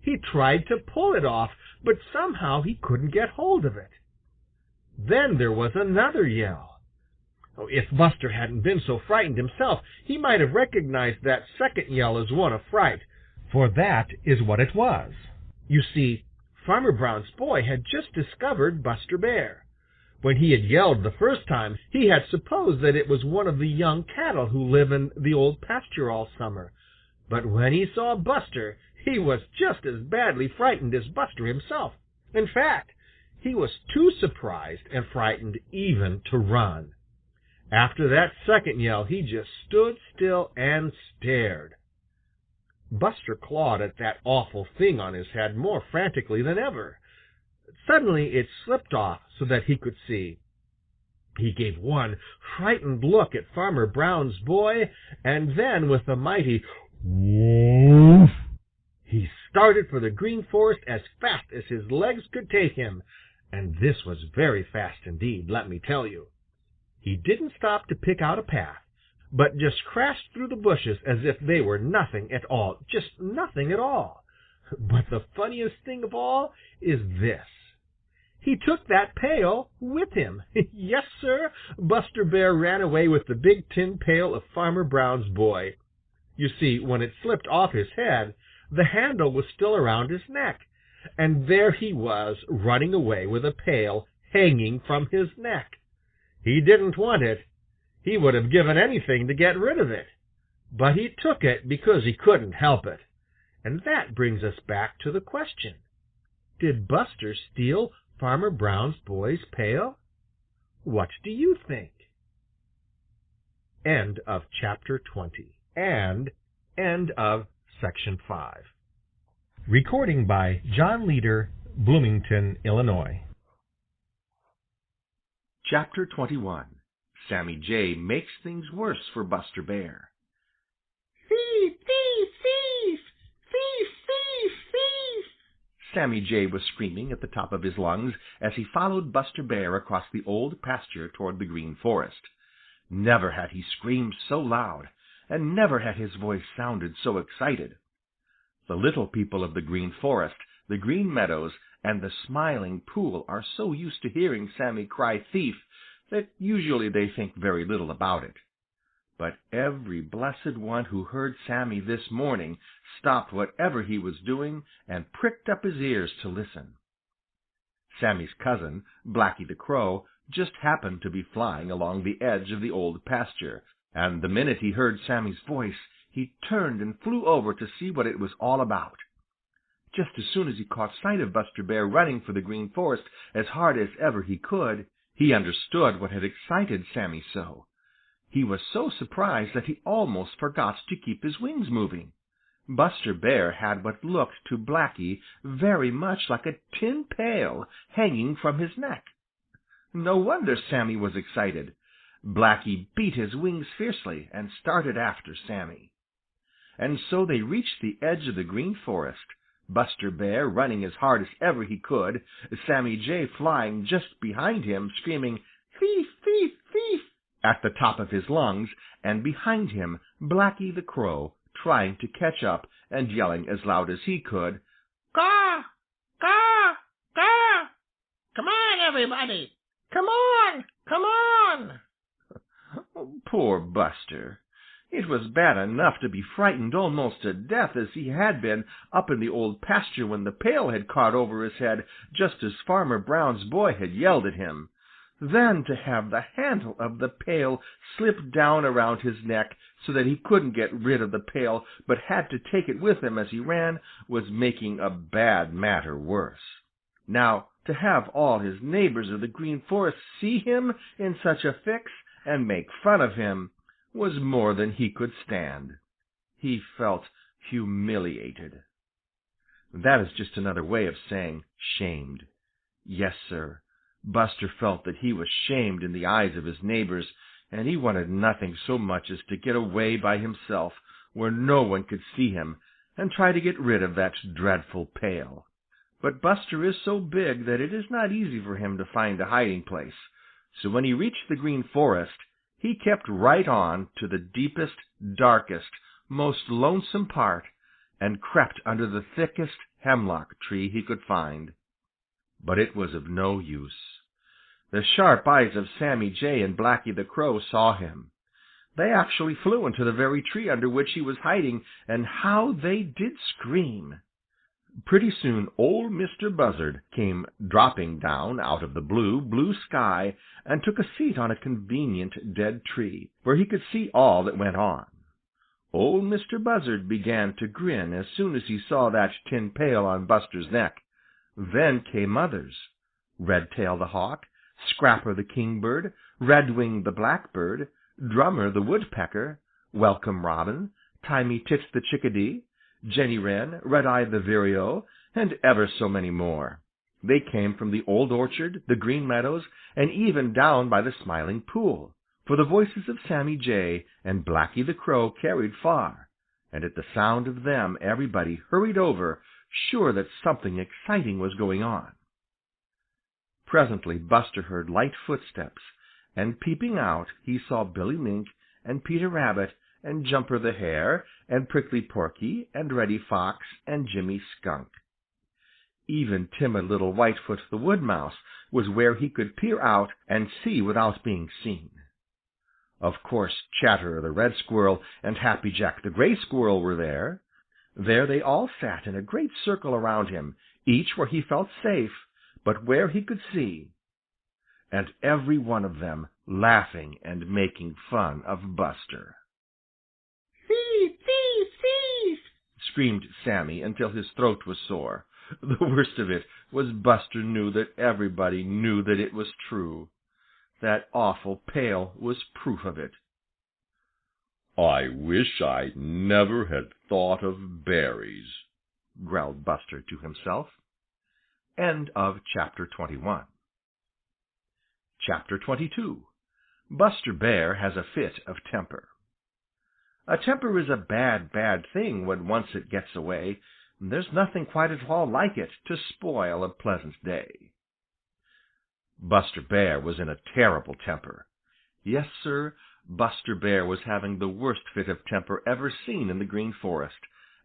He tried to pull it off, but somehow he couldn't get hold of it. Then there was another yell. If Buster hadn't been so frightened himself, he might have recognized that second yell as one of fright, for that is what it was. You see, Farmer Brown's boy had just discovered Buster Bear. When he had yelled the first time, he had supposed that it was one of the young cattle who live in the Old Pasture all summer. But when he saw Buster, he was just as badly frightened as Buster himself. In fact, he was too surprised and frightened even to run. After that second yell, he just stood still and stared. Buster clawed at that awful thing on his head more frantically than ever. Suddenly it slipped off so that he could see. He gave one frightened look at Farmer Brown's boy, and then with a mighty woof, he started for the Green Forest as fast as his legs could take him, and this was very fast indeed, let me tell you. He didn't stop to pick out a path, but just crashed through the bushes as if they were nothing at all, just nothing at all. But the funniest thing of all is this. He took that pail with him. Yes, sir, Buster Bear ran away with the big tin pail of Farmer Brown's boy. You see, when it slipped off his head, the handle was still around his neck, and there he was running away with a pail hanging from his neck. He didn't want it. He would have given anything to get rid of it. But he took it because he couldn't help it. And that brings us back to the question. Did Buster steal Farmer Brown's boy's pail? What do you think? End of chapter 20 and end of section 5. Recording by John Leader, Bloomington, Illinois. Chapter 21. Sammy Jay Makes Things Worse for Buster Bear. Thief, thief, thief! Thief, thief, thief! Sammy Jay was screaming at the top of his lungs as he followed Buster Bear across the Old Pasture toward the Green Forest. Never had he screamed so loud, and never had his voice sounded so excited. The little people of the Green Forest, the Green Meadows, and the Smiling Pool are so used to hearing Sammy cry thief that usually they think very little about it. But every blessed one who heard Sammy this morning stopped whatever he was doing and pricked up his ears to listen. Sammy's cousin, Blacky the Crow, just happened to be flying along the edge of the Old Pasture, and the minute he heard Sammy's voice, he turned and flew over to see what it was all about. Just as soon as he caught sight of Buster Bear running for the Green Forest as hard as ever he could, he understood what had excited Sammy so. He was so surprised that he almost forgot to keep his wings moving. Buster Bear had what looked to Blacky very much like a tin pail hanging from his neck. No wonder Sammy was excited. Blacky beat his wings fiercely and started after Sammy. And so they reached the edge of the Green Forest, Buster Bear running as hard as ever he could, Sammy Jay flying just behind him, screaming, "Thief, thief, thief!" at the top of his lungs, and behind him Blacky the Crow, trying to catch up and yelling as loud as he could, "Caw! Caw! Caw! Come on, everybody! Come on! Come on!" Poor Buster! It was bad enough to be frightened almost to death as he had been up in the Old Pasture when the pail had caught over his head just as Farmer Brown's boy had yelled at him. Then to have the handle of the pail slip down around his neck so that he couldn't get rid of the pail but had to take it with him as he ran was making a bad matter worse. Now to have all his neighbors of the Green Forest see him in such a fix and make fun of him was more than he could stand. He felt humiliated. That is just another way of saying shamed. Yes, sir, Buster felt that he was shamed in the eyes of his neighbors, and he wanted nothing so much as to get away by himself where no one could see him and try to get rid of that dreadful pail. But Buster is so big that it is not easy for him to find a hiding place, so when he reached the Green Forest, he kept right on to the deepest, darkest, most lonesome part, and crept under the thickest hemlock tree he could find. But it was of no use. The sharp eyes of Sammy Jay and Blacky the Crow saw him. They actually flew into the very tree under which he was hiding, and how they did scream! Pretty soon old Mr. Buzzard came dropping down out of the blue, blue sky and took a seat on a convenient dead tree, where he could see all that went on. Old Mr. Buzzard began to grin as soon as he saw that tin pail on Buster's neck. Then came others: Redtail the Hawk, Scrapper the Kingbird, Redwing the Blackbird, Drummer the Woodpecker, Welcome Robin, Timmy Tit the Chickadee, Jenny Wren, Redeye the Vireo, and ever so many more. They came from the Old Orchard, the Green Meadows, and even down by the Smiling Pool, for the voices of Sammy Jay and Blacky the Crow carried far, and at the sound of them everybody hurried over, sure that something exciting was going on. Presently Buster heard light footsteps, and peeping out he saw Billy Mink and Peter Rabbit and Jumper the Hare and Prickly Porky and Reddy Fox and Jimmy Skunk. Even timid little Whitefoot the Wood Mouse was where he could peer out and see without being seen. Of course Chatterer the Red Squirrel and Happy Jack the Gray Squirrel were there. There they all sat in a great circle around him, each where he felt safe, but where he could see, and every one of them laughing and making fun of Buster. "Thief, thief, thief!" screamed Sammy until his throat was sore. The worst of it was Buster knew that everybody knew that it was true. That awful pail was proof of it. "I wish I never had thought of berries," growled Buster to himself. End of Chapter 21. Chapter 22. Buster Bear has a fit of temper. A temper is a bad, bad thing when once it gets away. There's nothing quite at all like it to spoil a pleasant day. Buster Bear was in a terrible temper. Yes, sir, Buster Bear was having the worst fit of temper ever seen in the Green Forest,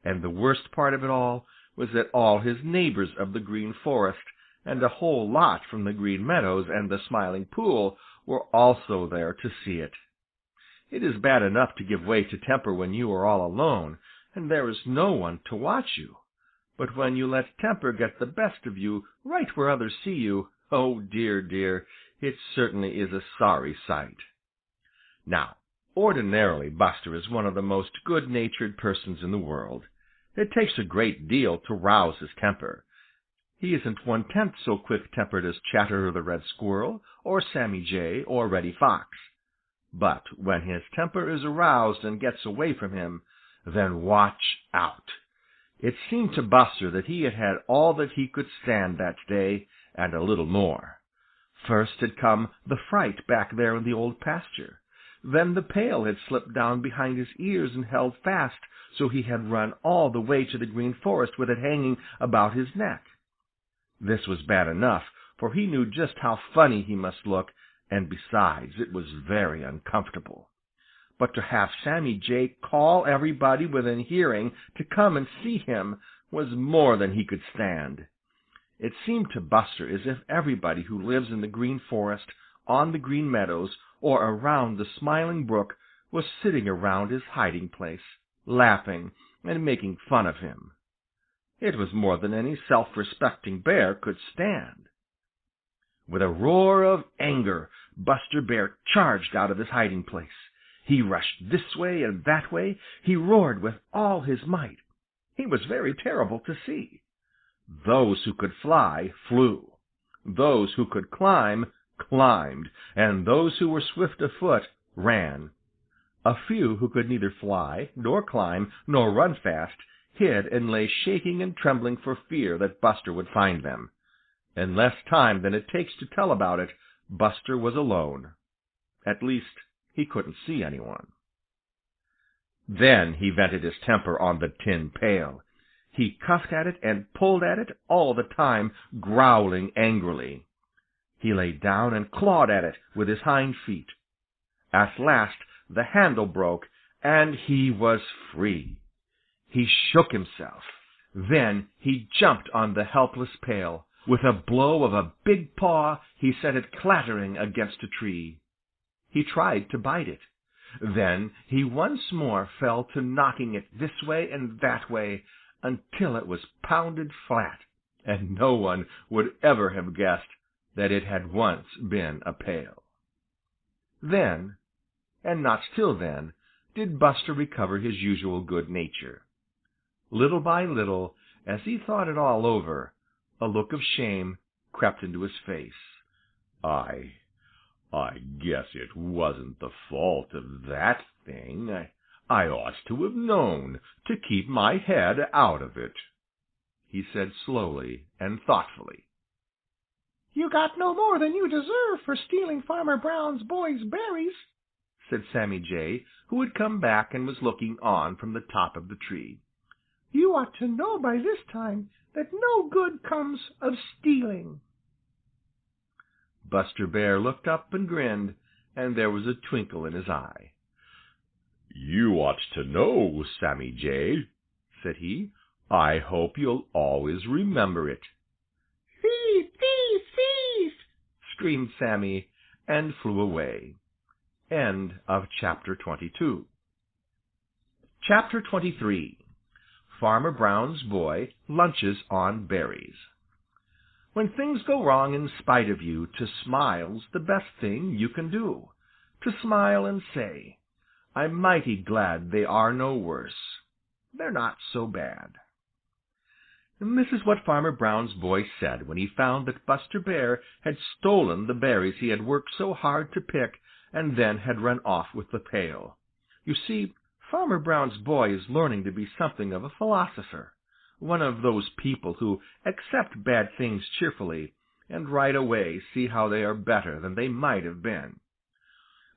and the worst part of it all was that all his neighbors of the Green Forest and a whole lot from the Green Meadows and the Smiling Pool were also there to see it. It is bad enough to give way to temper when you are all alone and there is no one to watch you. But when you let temper get the best of you right where others see you, oh dear, dear, It certainly is a sorry sight. Now, ordinarily Buster is one of the most good-natured persons in the world. It takes a great deal to rouse his temper. He isn't 1/10 so quick-tempered as Chatterer the Red Squirrel or Sammy Jay or Reddy Fox. But when his temper is aroused and gets away from him, then watch out. It seemed to Buster that he had had all that he could stand that day, and a little more. First had come the fright back there in the Old Pasture. Then the pail had slipped down behind his ears and held fast, so he had run all the way to the Green Forest with it hanging about his neck. This was bad enough, for he knew just how funny he must look, and besides, it was very uncomfortable. But to have Sammy Jay call everybody within hearing to come and see him was more than he could stand. It seemed to Buster as if everybody who lives in the Green Forest, on the Green Meadows, or around the Smiling Brook was sitting around his hiding place, laughing and making fun of him. It was more than any self-respecting bear could stand. With a roar of anger, Buster Bear charged out of his hiding place. He rushed this way and that way. He roared with all his might. He was very terrible to see. Those who could fly flew. Those who could climb climbed, and those who were swift of foot ran. A few who could neither fly nor climb nor run fast hid and lay shaking and trembling for fear that Buster would find them. In less time than it takes to tell about it, Buster was alone. At least, he couldn't see anyone. Then he vented his temper on the tin pail. He cuffed at it and pulled at it all the time, growling angrily. He lay down and clawed at it with his hind feet. At last the handle broke, and he was free. He shook himself. Then he jumped on the helpless pail. With a blow of a big paw, he sent it clattering against a tree. He tried to bite it. Then he once more fell to knocking it this way and that way until it was pounded flat, and no one would ever have guessed that it had once been a pail. Then, and not till then, did Buster recover his usual good nature. Little by little, as he thought it all over, a look of shame crept into his face. I guess it wasn't the fault of that thing. I ought to have known to keep my head out of it, he said slowly and thoughtfully. You got no more than you deserve for stealing Farmer Brown's boy's berries, said Sammy Jay, who had come back and was looking on from the top of the tree. You ought to know by this time that no good comes of stealing. Buster Bear looked up and grinned, and there was a twinkle in his eye. You ought to know, Sammy Jay, said he. I hope you'll always remember it. Thief, thief, thief, screamed Sammy, and flew away. End of Chapter 22. Chapter 23. Farmer Brown's Boy Lunches on Berries. When things go wrong in spite of you, to smile's the best thing you can do. To smile and say, I'm mighty glad they are no worse. They're not so bad. And this is what Farmer Brown's boy said when he found that Buster Bear had stolen the berries he had worked so hard to pick and then had run off with the pail. You see, Farmer Brown's boy is learning to be something of a philosopher, one of those people who accept bad things cheerfully and right away see how they are better than they might have been.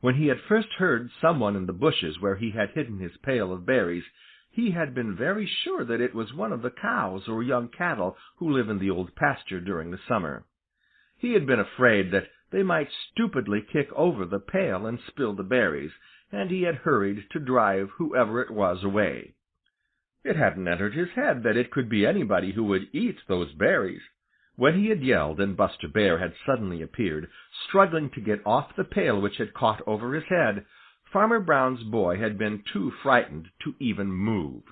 When he had first heard someone in the bushes where he had hidden his pail of berries, he had been very sure that it was one of the cows or young cattle who live in the Old Pasture during the summer. He had been afraid that they might stupidly kick over the pail and spill the berries, and he had hurried to drive whoever it was away. It hadn't entered his head that it could be anybody who would eat those berries. When he had yelled and Buster Bear had suddenly appeared, struggling to get off the pail which had caught over his head, Farmer Brown's boy had been too frightened to even move.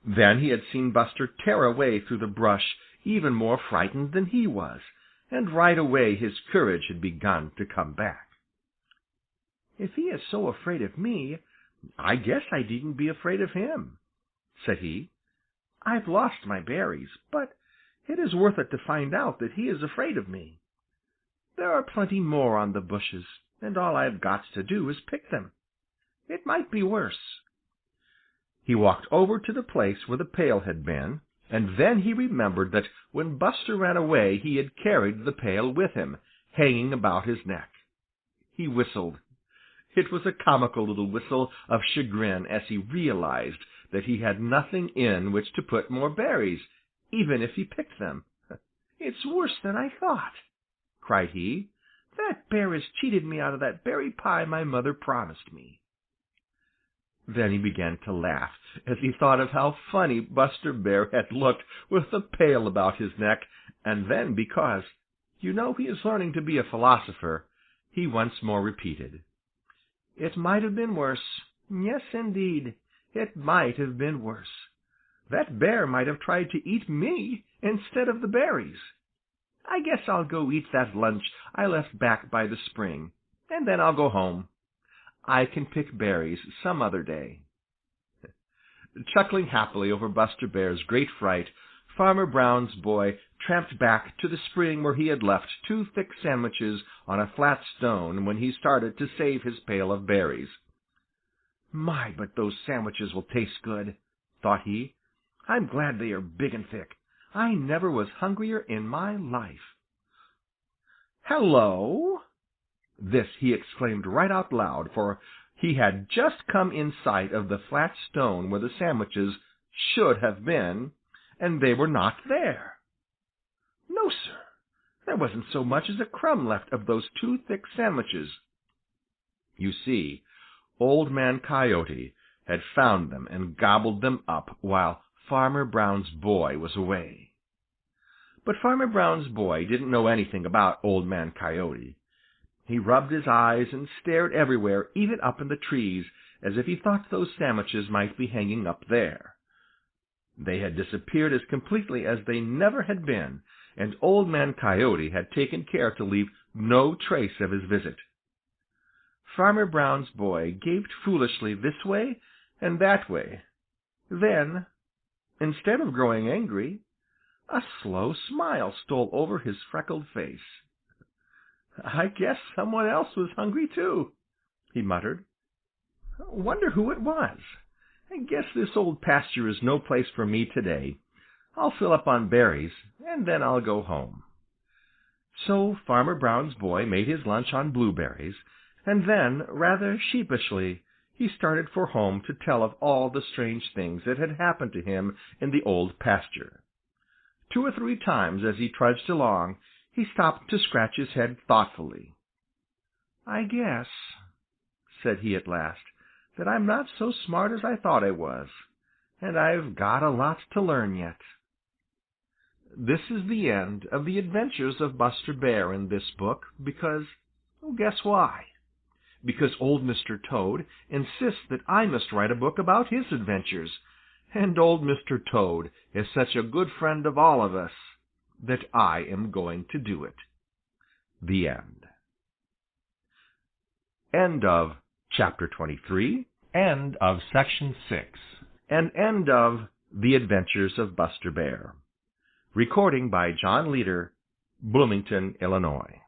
Then he had seen Buster tear away through the brush, even more frightened than he was, and right away his courage had begun to come back. "If he is so afraid of me, I guess I needn't be afraid of him," said he. "I've lost my berries, but it is worth it to find out that he is afraid of me. There are plenty more on the bushes, and all I've got to do is pick them. It might be worse." He walked over to the place where the pail had been, and then he remembered that when Buster ran away he had carried the pail with him, hanging about his neck. He whistled. It was a comical little whistle of chagrin as he realized that he had nothing in which to put more berries, even if he picked them. "It's worse than I thought," cried he. "That bear has cheated me out of that berry pie my mother promised me." Then he began to laugh as he thought of how funny Buster Bear had looked with the pail about his neck, and then because, he is learning to be a philosopher, he once more repeated, "It might have been worse. Yes, indeed, it might have been worse. That bear might have tried to eat me instead of the berries. I guess I'll go eat that lunch I left back by the spring, and then I'll go home. I can pick berries some other day." Chuckling happily over Buster Bear's great fright, Farmer Brown's boy tramped back to the spring where he had left 2 thick sandwiches on a flat stone when he started to save his pail of berries. "My, but those sandwiches will taste good," thought he. "I'm glad they are big and thick. I never was hungrier in my life. Hello!" This he exclaimed right out loud, for he had just come in sight of the flat stone where the sandwiches should have been, and they were not there. No, sir, there wasn't so much as a crumb left of those 2 thick sandwiches. You see, Old Man Coyote had found them and gobbled them up while Farmer Brown's boy was away. But Farmer Brown's boy didn't know anything about Old Man Coyote. He rubbed his eyes and stared everywhere, even up in the trees, as if he thought those sandwiches might be hanging up there. They had disappeared as completely as they never had been, and Old Man Coyote had taken care to leave no trace of his visit. Farmer Brown's boy gaped foolishly this way and that way. Then, instead of growing angry, a slow smile stole over his freckled face. "I guess someone else was hungry too," he muttered. "Wonder who it was. I guess this old pasture is no place for me today. I'll fill up on berries, and then I'll go home." So Farmer Brown's boy made his lunch on blueberries, and then, rather sheepishly, he started for home to tell of all the strange things that had happened to him in the old pasture. 2 or 3 times as he trudged along, he stopped to scratch his head thoughtfully. "I guess," said he at last, "that I'm not so smart as I thought I was, and I've got a lot to learn yet." This is the end of the adventures of Buster Bear in this book because, guess why? Because Old Mr. Toad insists that I must write a book about his adventures, and Old Mr. Toad is such a good friend of all of us that I am going to do it. The end. End of Chapter 23. End of Section 6. And end of The Adventures of Buster Bear. Recording by John Leader, Bloomington, Illinois.